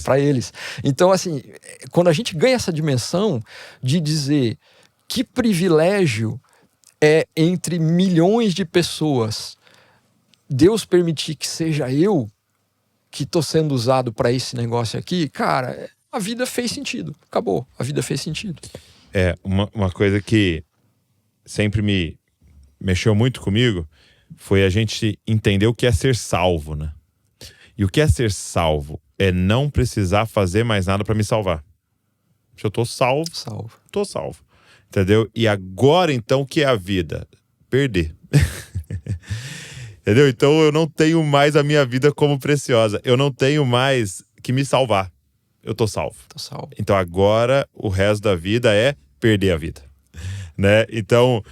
para eles. Então, assim, quando a gente ganha essa dimensão de dizer que privilégio é entre milhões de pessoas Deus permitir que seja eu que estou sendo usado para esse negócio aqui, cara, a vida fez sentido. Acabou. A vida fez sentido. Uma coisa que sempre me mexeu muito comigo foi a gente entender o que é ser salvo, né? E o que é ser salvo? É não precisar fazer mais nada para me salvar. Se eu tô salvo, tô salvo. Entendeu? E agora, então, o que é a vida? Perder. Entendeu? Então eu não tenho mais a minha vida como preciosa. Eu não tenho mais que me salvar. Eu tô salvo. Então agora o resto da vida é perder a vida. Né? Então,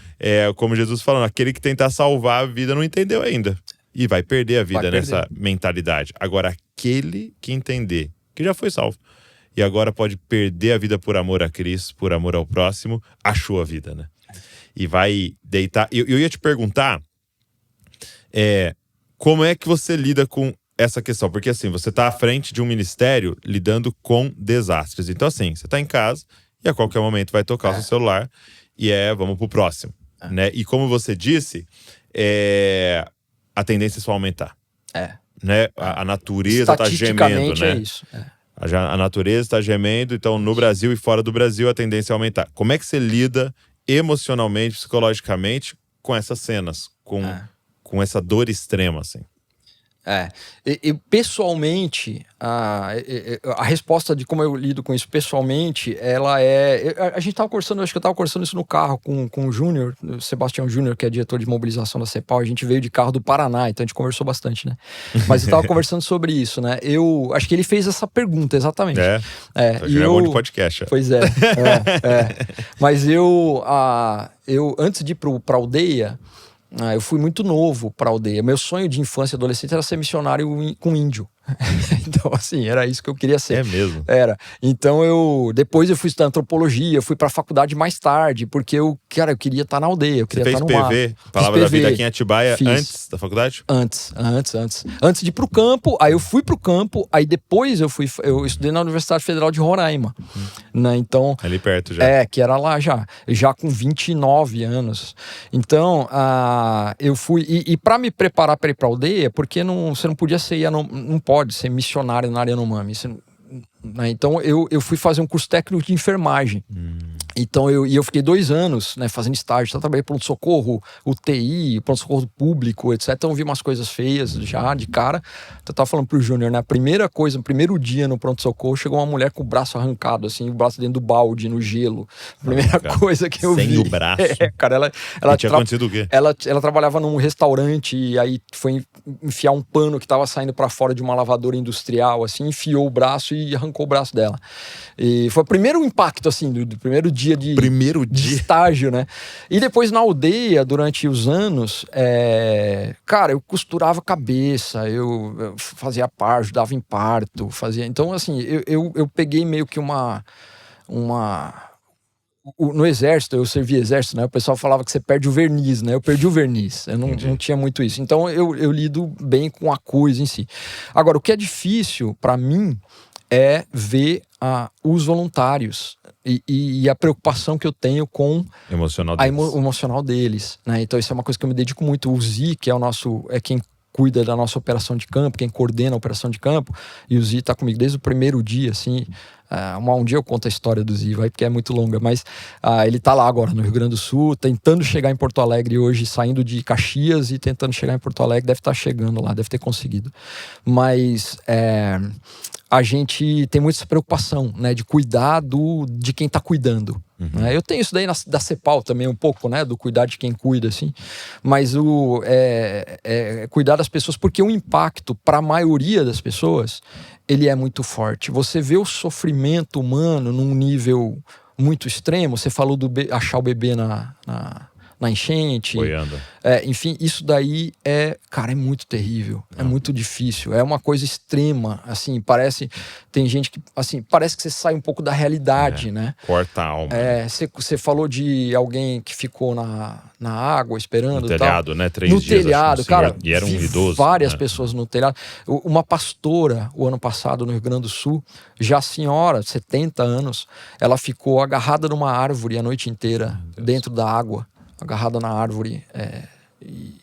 como Jesus falando, aquele que tentar salvar a vida não entendeu ainda. E vai perder a vida nessa mentalidade. Agora, aquele que entender, que já foi salvo, e agora pode perder a vida por amor a Cristo, por amor ao próximo, achou a vida, né? E vai deitar. Eu ia te perguntar como é que você lida com essa questão? Porque assim, você está à frente de um ministério lidando com desastres. Então assim, você está em casa e a qualquer momento vai tocar o seu celular e vamos pro próximo. Né? E como você disse, a tendência é só aumentar. Né? A natureza está gemendo, né? É isso. A natureza está gemendo, então no Brasil e fora do Brasil a tendência é aumentar. Como é que você lida emocionalmente, psicologicamente com essas cenas? Com essa dor extrema, assim? Pessoalmente, a resposta de como eu lido com isso pessoalmente, ela a gente estava conversando, acho que eu estava conversando isso no carro com o Júnior, o Sebastião Júnior, que é diretor de mobilização da CEPAL. A gente veio de carro do Paraná, então a gente conversou bastante, né? Mas eu estava conversando sobre isso, né? Eu acho que ele fez essa pergunta, exatamente. E é bom de podcast. Pois é. Mas eu antes de ir para a aldeia, eu fui muito novo para a aldeia. Meu sonho de infância e adolescente era ser missionário com índio. Então, assim, era isso que eu queria ser. É mesmo? Era. Então, depois eu fui estudar antropologia, fui pra faculdade mais tarde, porque eu queria estar na aldeia, eu queria estar no mar. Você fez PV, Palavra da Vida aqui em Atibaia, antes da faculdade? Antes. Antes de ir pro campo, aí eu fui pro campo, aí depois eu estudei na Universidade Federal de Roraima. Né? Então, ali perto já. Que era lá já com 29 anos. Então, eu fui, e para me preparar para ir pra aldeia, porque você não podia ser, não pode ser missionário na Yanomami. Né? Então eu fui fazer um curso técnico de enfermagem. Então eu fiquei 2 anos, né, fazendo estágio. Então, eu trabalhei pronto-socorro, UTI, pronto-socorro público, etc. Então eu vi umas coisas feias já de cara. Então, eu tava falando pro Júnior, né? A primeira coisa, no primeiro dia no pronto-socorro, chegou uma mulher com o braço arrancado, assim, o braço dentro do balde, no gelo. Primeira coisa que eu vi. Sem o braço. Cara, ela tinha acontecido o quê? Ela trabalhava num restaurante e aí foi enfiar um pano que tava saindo para fora de uma lavadora industrial, assim, enfiou o braço e arrancou o braço dela. E foi o primeiro impacto, assim, do primeiro dia de estágio, né? E depois na aldeia, durante os anos, cara, eu costurava cabeça, eu fazia parto, ajudava em parto, fazia... Então, assim, eu peguei meio que no exército, eu servi exército, né? O pessoal falava que você perde o verniz, né? Eu perdi o verniz, eu não tinha muito isso. Então, eu lido bem com a coisa em si. Agora, o que é difícil para mim é ver os voluntários e a preocupação que eu tenho com o emocional deles, né? Então isso é uma coisa que eu me dedico muito. O Zi, que é quem cuida da nossa operação de campo, quem coordena a operação de campo, e o Zi tá comigo desde o primeiro dia, assim. Um dia eu conto a história do Zi, porque é muito longa, mas ele tá lá agora no Rio Grande do Sul, tentando chegar em Porto Alegre hoje, saindo de Caxias e tentando chegar em Porto Alegre. Deve estar chegando lá, deve ter conseguido. Mas a gente tem muita preocupação, né, de cuidar de quem está cuidando. Né? Eu tenho isso daí da CEPAL também um pouco, né, do cuidar de quem cuida, assim. Mas cuidar das pessoas, porque o impacto para a maioria das pessoas, ele é muito forte. Você vê o sofrimento humano num nível muito extremo. Você falou achar o bebê na enchente. Enfim, isso daí cara, é muito terrível. É muito difícil. É uma coisa extrema, assim, tem gente que, assim, parece que você sai um pouco da realidade, né? Corta a alma. Você falou de alguém que ficou na água esperando. No telhado, tal. Né? 3 no dias. Telhado, cara. E era um idoso. Várias pessoas no telhado. Uma pastora, o ano passado, no Rio Grande do Sul, já senhora, 70 anos, ela ficou agarrada numa árvore a noite inteira, dentro da água. Agarrada na árvore e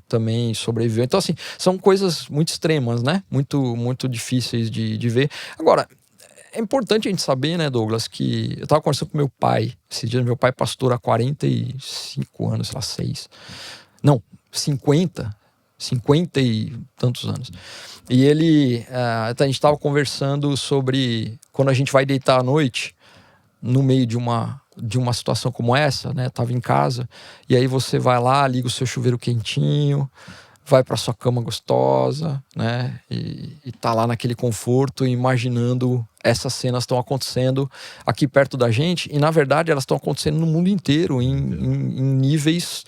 também sobreviveu. Então, assim, são coisas muito extremas, né? Muito, muito difíceis de ver. Agora, é importante a gente saber, né, Douglas, que eu estava conversando com meu pai. Esse dia, meu pai é pastor há 45 anos, sei lá, 6. Não, 50 e tantos anos. E a gente estava conversando sobre quando a gente vai deitar à noite, no meio de uma situação como essa, né? Tava em casa, e aí você vai lá, liga o seu chuveiro quentinho, vai para sua cama gostosa, né? E tá lá naquele conforto, imaginando essas cenas estão acontecendo aqui perto da gente, e na verdade elas estão acontecendo no mundo inteiro, em níveis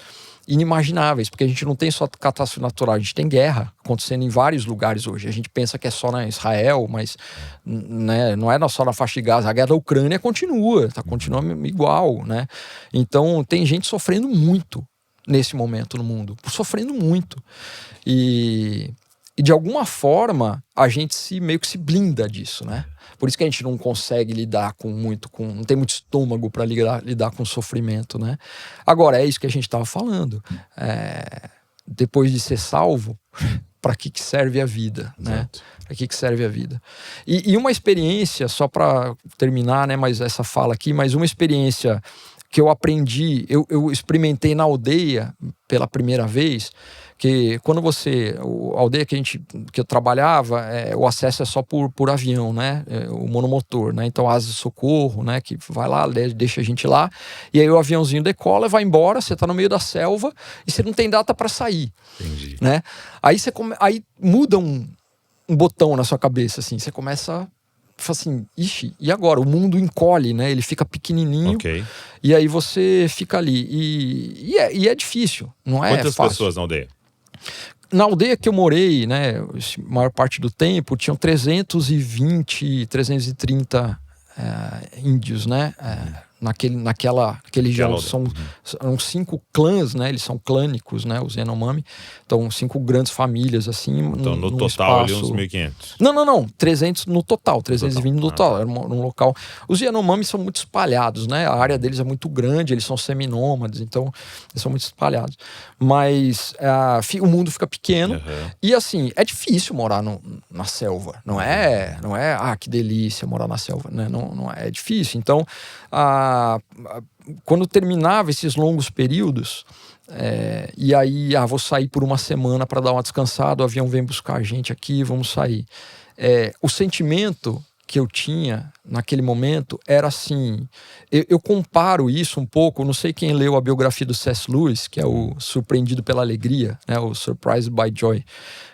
inimagináveis, porque a gente não tem só catástrofe natural, a gente tem guerra acontecendo em vários lugares hoje. A gente pensa que é só na Israel, mas né, não é só na faixa de Gaza. A guerra da Ucrânia continua igual, né? Então tem gente sofrendo muito nesse momento no mundo, sofrendo muito. E de alguma forma a gente meio que se blinda disso, né? Por isso que a gente não consegue lidar não tem muito estômago para lidar com o sofrimento, né? Agora, é isso que a gente estava falando. Depois de ser salvo, para que serve a vida, né? Para que serve a vida? E uma experiência, só para terminar, né? Mas essa fala aqui, mas uma experiência que eu aprendi, eu experimentei na aldeia pela primeira vez, que quando a aldeia que eu trabalhava, o acesso é só por avião, né? O monomotor, né? Então asa de socorro, né? Que vai lá, deixa a gente lá, e aí o aviãozinho decola, vai embora, você tá no meio da selva e você não tem data para sair. Entendi. Né? Aí muda um botão na sua cabeça, assim, você começa fala assim, ixi, e agora? O mundo encolhe, né? Ele fica pequenininho. Ok. E aí você fica ali. E é difícil, não é Quantas fácil. pessoas na aldeia? Na aldeia que eu morei, né, a maior parte do tempo, tinham 330 índios, né? Naquela região. São 5 clãs, né? Eles são clânicos, né? Os Yanomami. Então, 5 grandes famílias, assim. Então, no total, espaço... ali uns 1.500. Não. 300 no total. 320 no total. Era um local... Os Yanomami são muito espalhados, né? A área deles é muito grande, eles são seminômades, então eles são muito espalhados. Mas o mundo fica pequeno. Uhum. E, assim, é difícil morar na selva. Não é, que delícia morar na selva, né? Não é difícil. Então, quando terminava esses longos períodos, e aí, vou sair por uma semana para dar uma descansada, o avião vem buscar a gente aqui, vamos sair. O sentimento que eu tinha naquele momento era assim, eu comparo isso um pouco, não sei quem leu a biografia do C.S. Lewis, que é o Surpreendido pela Alegria, né, o Surprised by Joy,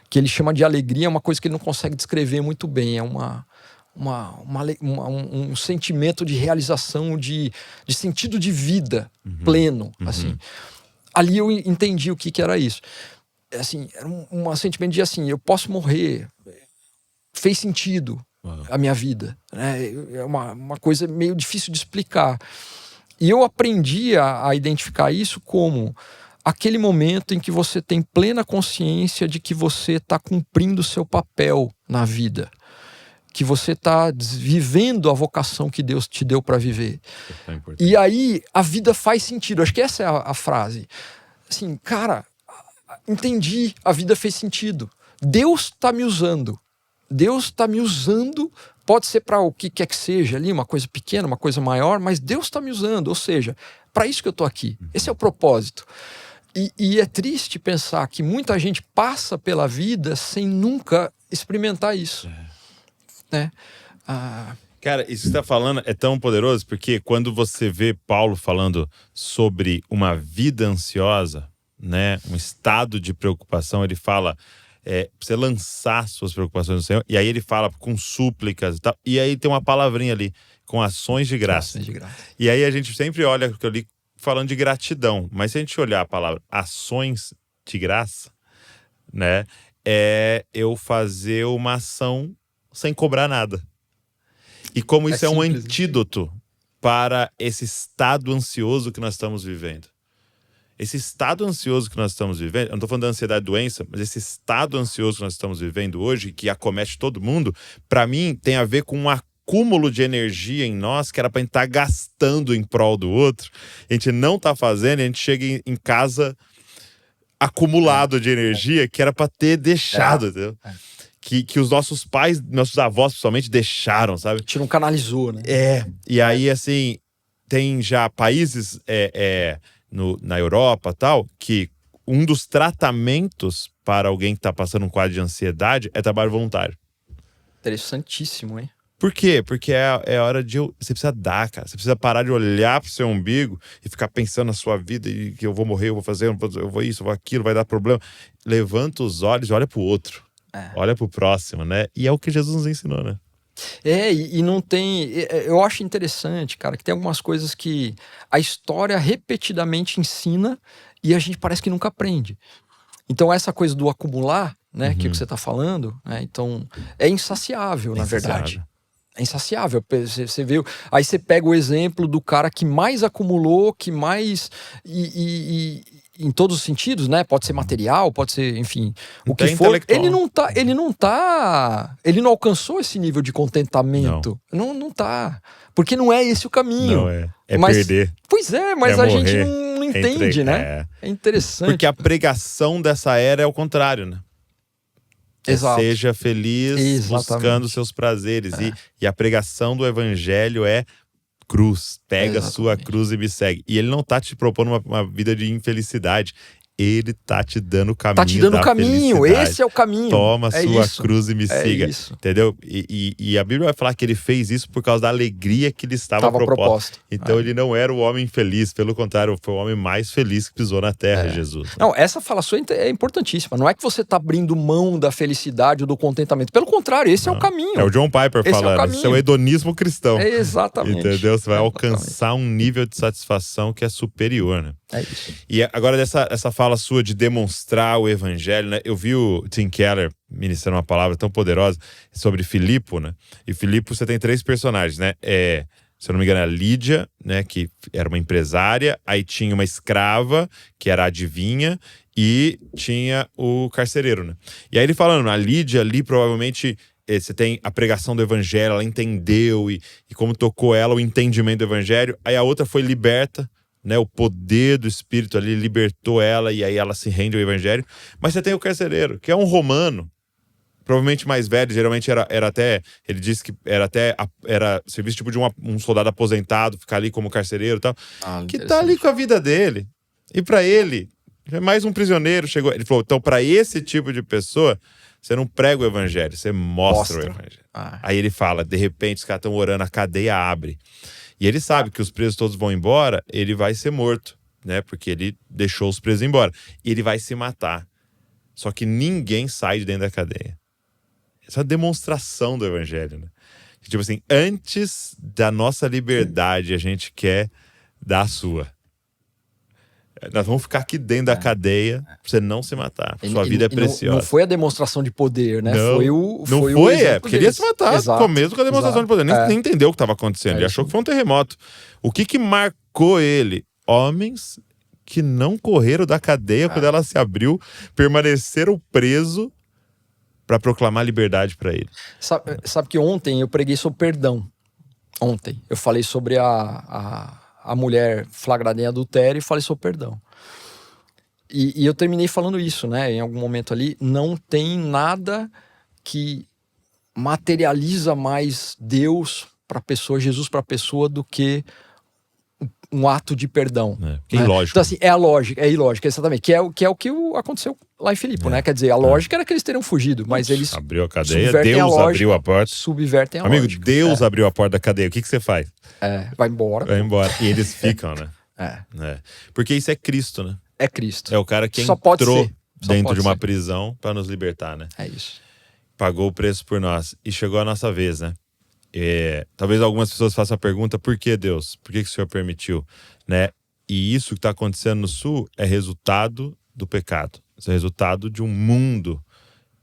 que ele chama de alegria, uma coisa que ele não consegue descrever muito bem, é um sentimento de realização, de sentido de vida pleno, assim. Ali eu entendi o que era isso. Assim, era um sentimento de assim, eu posso morrer, fez sentido a minha vida, né? É uma coisa meio difícil de explicar. E eu aprendi a identificar isso como aquele momento em que você tem plena consciência de que você está cumprindo o seu papel na vida, que você está vivendo a vocação que Deus te deu para viver. E aí a vida faz sentido. Acho que essa é a frase. Assim, cara, entendi, a vida fez sentido. Deus está me usando. Deus está me usando, pode ser para o que quer que seja ali, uma coisa pequena, uma coisa maior, mas Deus está me usando. Ou seja, para isso que eu estou aqui. Esse é o propósito. E é triste pensar que muita gente passa pela vida sem nunca experimentar isso. Né? Cara, isso que você está falando é tão poderoso, porque quando você vê Paulo falando sobre uma vida ansiosa, né, um estado de preocupação, ele fala você lançar suas preocupações no Senhor, e aí ele fala com súplicas e tal, e aí tem uma palavrinha ali, com ações de graça. E aí a gente sempre olha o que eu li falando de gratidão, mas se a gente olhar a palavra ações de graça, né, eu fazer uma ação sem cobrar nada. E como isso é um antídoto para esse estado ansioso que nós estamos vivendo. Esse estado ansioso que nós estamos vivendo, eu não estou falando da ansiedade doença, mas esse estado ansioso que nós estamos vivendo hoje, que acomete todo mundo, para mim tem a ver com um acúmulo de energia em nós que era para a gente estar gastando em prol do outro. A gente não está fazendo, a gente chega em casa acumulado de energia que era para ter deixado, entendeu? Que os nossos pais, nossos avós, principalmente, deixaram, sabe? A gente não canalizou, né? E aí, assim, tem já países na Europa tal, que um dos tratamentos para alguém que está passando um quadro de ansiedade é trabalho voluntário. Interessantíssimo, hein? Por quê? Porque é hora de... Você precisa dar, cara. Você precisa parar de olhar pro seu umbigo e ficar pensando na sua vida e que eu vou morrer, eu vou fazer, eu vou isso, eu vou aquilo, vai dar problema. Levanta os olhos e olha pro outro. Olha pro próximo, né? E é o que Jesus nos ensinou, né? E não tem... Eu acho interessante, cara, que tem algumas coisas que a história repetidamente ensina e a gente parece que nunca aprende. Então essa coisa do acumular, né, que é o que você está falando, né, então é insaciável, na verdade. É insaciável. Você vê, aí você pega o exemplo do cara que mais acumulou, que mais... em todos os sentidos, né? Pode ser material, pode ser, enfim, o que for. Ele não alcançou esse nível de contentamento. Não tá. Porque não é esse o caminho. Não é. É perder. Pois é, mas a gente não entende, né? É interessante. Porque a pregação dessa era é o contrário, né? Exato. Seja feliz buscando seus prazeres. E a pregação do evangelho é cruz. Pega a sua cruz e me segue. E ele não tá te propondo uma vida de infelicidade. Ele tá te dando o caminho. Tá te dando o caminho. Felicidade. Esse é o caminho. Toma sua cruz e me siga. Isso. Entendeu? E a Bíblia vai falar que ele fez isso por causa da alegria que lhe estava proposta. Então ele não era o homem feliz. Pelo contrário, foi o homem mais feliz que pisou na terra, Jesus. Não, essa falação é importantíssima. Não é que você tá abrindo mão da felicidade ou do contentamento. Pelo contrário, esse é o caminho. É o John Piper falando. Isso é o hedonismo cristão. Exatamente. Entendeu? Você vai alcançar um nível de satisfação que é superior, né? É isso. E agora essa fala sua de demonstrar o evangelho, né? Eu vi o Tim Keller ministrando uma palavra tão poderosa sobre Filipo, né? E Filipo, você tem 3 personagens, né? Se eu não me engano, a Lídia, né? Que era uma empresária. Aí tinha uma escrava, que era a adivinha. E tinha o carcereiro, né? E aí ele falando, a Lídia ali provavelmente... Você tem a pregação do evangelho, ela entendeu e como tocou ela o entendimento do evangelho. Aí a outra foi liberta, né, o poder do Espírito ali libertou ela e aí ela se rende ao evangelho. Mas você tem o carcereiro, que é um romano, provavelmente mais velho, geralmente era até, ele disse que era serviço tipo de um soldado aposentado, ficar ali como carcereiro e tal, que tá ali com a vida dele. E para ele, é mais um prisioneiro, chegou. Ele falou, então para esse tipo de pessoa, você não prega o evangelho, você mostra o evangelho. Aí ele fala, de repente os caras estão orando, a cadeia abre. E ele sabe que os presos todos vão embora, ele vai ser morto, né? Porque ele deixou os presos embora. E ele vai se matar. Só que ninguém sai de dentro da cadeia. Essa é a demonstração do evangelho, né? Tipo assim, antes da nossa liberdade, a gente quer dar a sua. Nós vamos ficar aqui dentro da cadeia pra você não se matar. Sua vida é preciosa. Não foi a demonstração de poder, né? Não foi, porque ele ia se matar no começo com a demonstração de poder. Nem entendeu o que estava acontecendo. Ele achou que foi um terremoto. O que marcou ele? Homens que não correram da cadeia quando ela se abriu, permaneceram presos para proclamar liberdade para ele. Sabe que ontem eu preguei sobre perdão. Ontem eu falei sobre a mulher flagrada em adultério e falei sobre perdão. E eu terminei falando isso, né? Em algum momento ali, não tem nada que materializa mais Deus para a pessoa, Jesus para a pessoa, do que um ato de perdão. É ilógico. Então, assim, é ilógico, exatamente. Que é o que aconteceu lá em Filipe, né? Quer dizer, a lógica era que eles teriam fugido, mas eles abriu a cadeia, Deus abriu a porta. Subvertem a lógica. Amigo, Deus abriu a porta da cadeia. O que você faz? Vai embora. Vai embora. E eles ficam, né? Porque isso é Cristo, né? É Cristo. É o cara que entrou dentro de uma prisão para nos libertar, né? É isso. Pagou o preço por nós. E chegou a nossa vez, né? Talvez algumas pessoas façam a pergunta, por que Deus? Por que o Senhor permitiu? Né? E isso que está acontecendo no Sul é resultado do pecado. Isso é resultado de um mundo,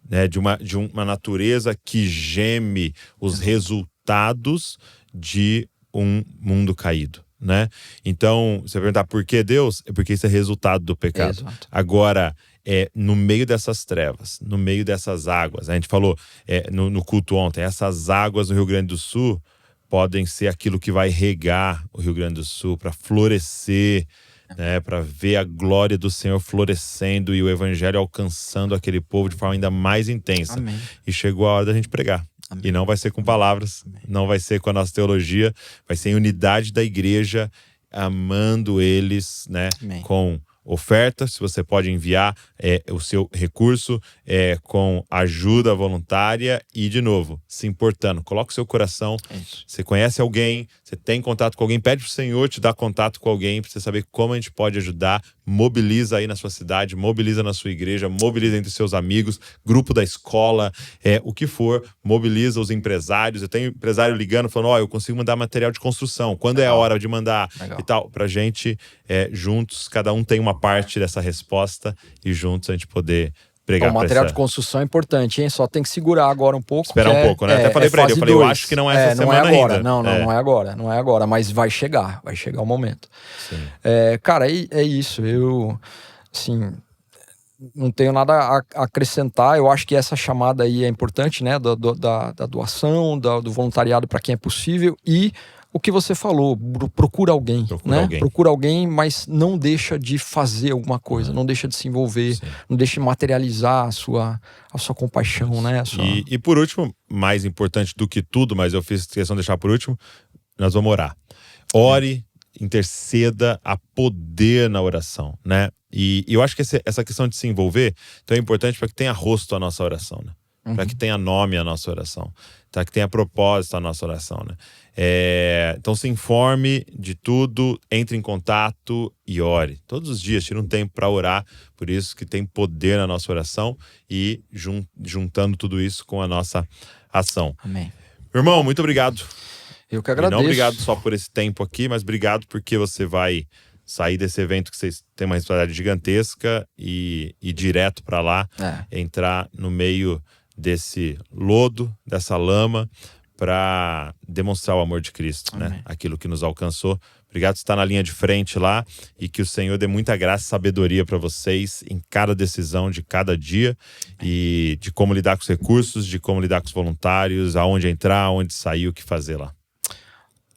né? de uma natureza que geme os resultados de um mundo caído. Né? Então, você vai perguntar por que Deus? É porque isso é resultado do pecado. Exato. Agora, no meio dessas trevas, no meio dessas águas, a gente falou no culto ontem, essas águas no Rio Grande do Sul podem ser aquilo que vai regar o Rio Grande do Sul para florescer, né, para ver a glória do Senhor florescendo e o evangelho alcançando aquele povo de forma ainda mais intensa. Amém. E chegou a hora da gente pregar. Amém. E não vai ser com palavras, não vai ser com a nossa teologia, vai ser em unidade da igreja, amando eles, né, com oferta, se você pode enviar o seu recurso com ajuda voluntária e, de novo, se importando. Coloca o seu coração. Você conhece alguém, você tem contato com alguém, pede pro Senhor te dar contato com alguém para você saber como a gente pode ajudar, mobiliza aí na sua cidade, mobiliza na sua igreja, mobiliza entre seus amigos, grupo da escola, o que for, mobiliza os empresários. Eu tenho empresário ligando, falando, eu consigo mandar material de construção, quando é a hora de mandar e tal, pra gente, juntos, cada um tem uma parte dessa resposta e juntos a gente poder pregar. O material de construção é importante, hein? Só tem que segurar agora um pouco. Esperar um pouco, né? Até falei pra ele, eu acho que não é essa semana agora, ainda. Não é agora, mas vai chegar o momento. Cara, é isso, eu, assim, não tenho nada a acrescentar. Eu acho que essa chamada aí é importante, né? Da doação, do voluntariado para quem é possível e o que você falou, procura alguém, Procura alguém, mas não deixa de fazer alguma coisa, não deixa de se envolver, não deixa de materializar a sua compaixão, né? E por último, mais importante do que tudo, mas eu fiz questão de deixar por último, nós vamos orar. Ore, interceda, há poder na oração, né? E eu acho que essa questão de se envolver então é importante para que tenha rosto a nossa oração, né? Para que tenha nome a nossa oração, para que tenha propósito a nossa oração, né? Então se informe de tudo, entre em contato e ore. Todos os dias, tira um tempo para orar, por isso que tem poder na nossa oração e juntando tudo isso com a nossa ação. Amém. Irmão, muito obrigado. Eu que agradeço. E não obrigado só por esse tempo aqui, mas obrigado porque você vai sair desse evento que vocês têm uma responsabilidade gigantesca e ir direto para lá, entrar no meio desse lodo, dessa lama, para demonstrar o amor de Cristo, né? Aquilo que nos alcançou. Obrigado por estar na linha de frente lá e que o Senhor dê muita graça e sabedoria para vocês em cada decisão de cada dia e de como lidar com os recursos, de como lidar com os voluntários, aonde entrar, aonde sair, o que fazer lá.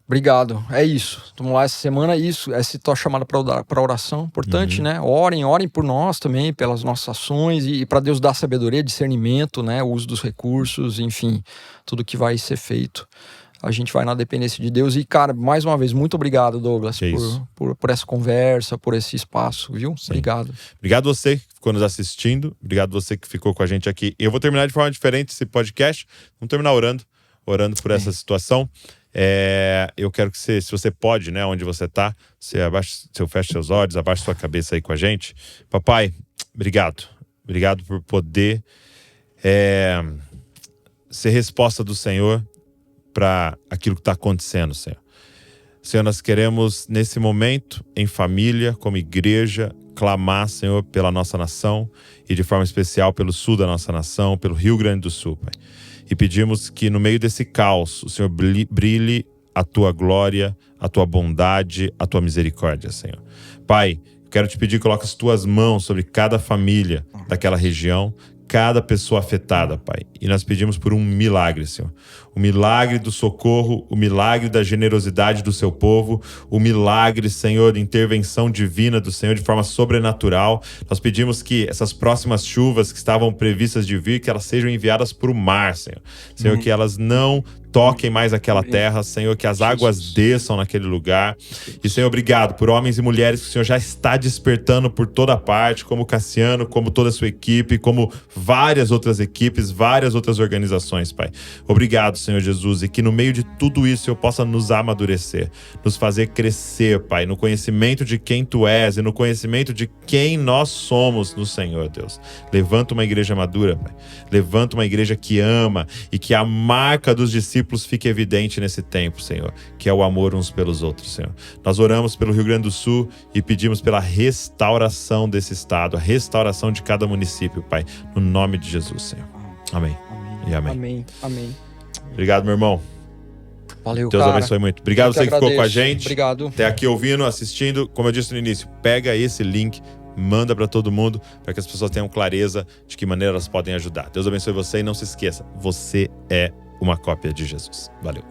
Obrigado, é isso. Vamos lá, essa semana é isso. Essa tua chamada para oração, importante, né? Orem por nós também, pelas nossas ações e para Deus dar sabedoria, discernimento, né? O uso dos recursos, enfim, tudo que vai ser feito. A gente vai na dependência de Deus. E, cara, mais uma vez, muito obrigado, Douglas, por essa conversa, por esse espaço, viu? Sim. Obrigado. Obrigado você que ficou nos assistindo. Obrigado você que ficou com a gente aqui. Eu vou terminar de forma diferente esse podcast. Vamos terminar orando por essa situação. Eu quero que você, se você pode, né, onde você tá, você feche seus olhos, abaixe sua cabeça aí com a gente. Papai, obrigado. Obrigado por poder ser resposta do Senhor para aquilo que está acontecendo, Senhor. Senhor, nós queremos, nesse momento, em família, como igreja, clamar, Senhor, pela nossa nação e de forma especial pelo sul da nossa nação, pelo Rio Grande do Sul, Pai. E pedimos que no meio desse caos o Senhor brilhe a tua glória, a tua bondade, a tua misericórdia, Senhor. Pai, quero te pedir que coloque as tuas mãos sobre cada família daquela região, cada pessoa afetada, Pai. E nós pedimos por um milagre, Senhor. O milagre do socorro, o milagre da generosidade do seu povo, o milagre, Senhor, de intervenção divina do Senhor de forma sobrenatural. Nós pedimos que essas próximas chuvas que estavam previstas de vir, que elas sejam enviadas para o mar, Senhor. Senhor, que elas não toquem mais aquela terra, Senhor, que as águas desçam naquele lugar. E, Senhor, obrigado por homens e mulheres que o Senhor já está despertando por toda parte, como o Cassiano, como toda a sua equipe, como várias outras equipes, várias outras organizações, Pai. Obrigado, Senhor Jesus, e que no meio de tudo isso eu possa nos amadurecer, nos fazer crescer, Pai, no conhecimento de quem Tu és e no conhecimento de quem nós somos no Senhor, Deus. Levanta uma igreja madura, Pai. Levanta uma igreja que ama e que a marca dos discípulos fique evidente nesse tempo, Senhor, que é o amor uns pelos outros, Senhor. Nós oramos pelo Rio Grande do Sul e pedimos pela restauração desse estado, a restauração de cada município, Pai, no nome de Jesus, Senhor. Amém. E amém. Amém. Amém. Obrigado, meu irmão. Valeu, Deus cara. abençoe muito. Obrigado você que ficou com a gente. Obrigado. Até aqui ouvindo, assistindo. Como eu disse no início, pega esse link, manda para todo mundo, para que as pessoas tenham clareza de que maneira elas podem ajudar. Deus abençoe você e não se esqueça, você é uma cópia de Jesus. Valeu.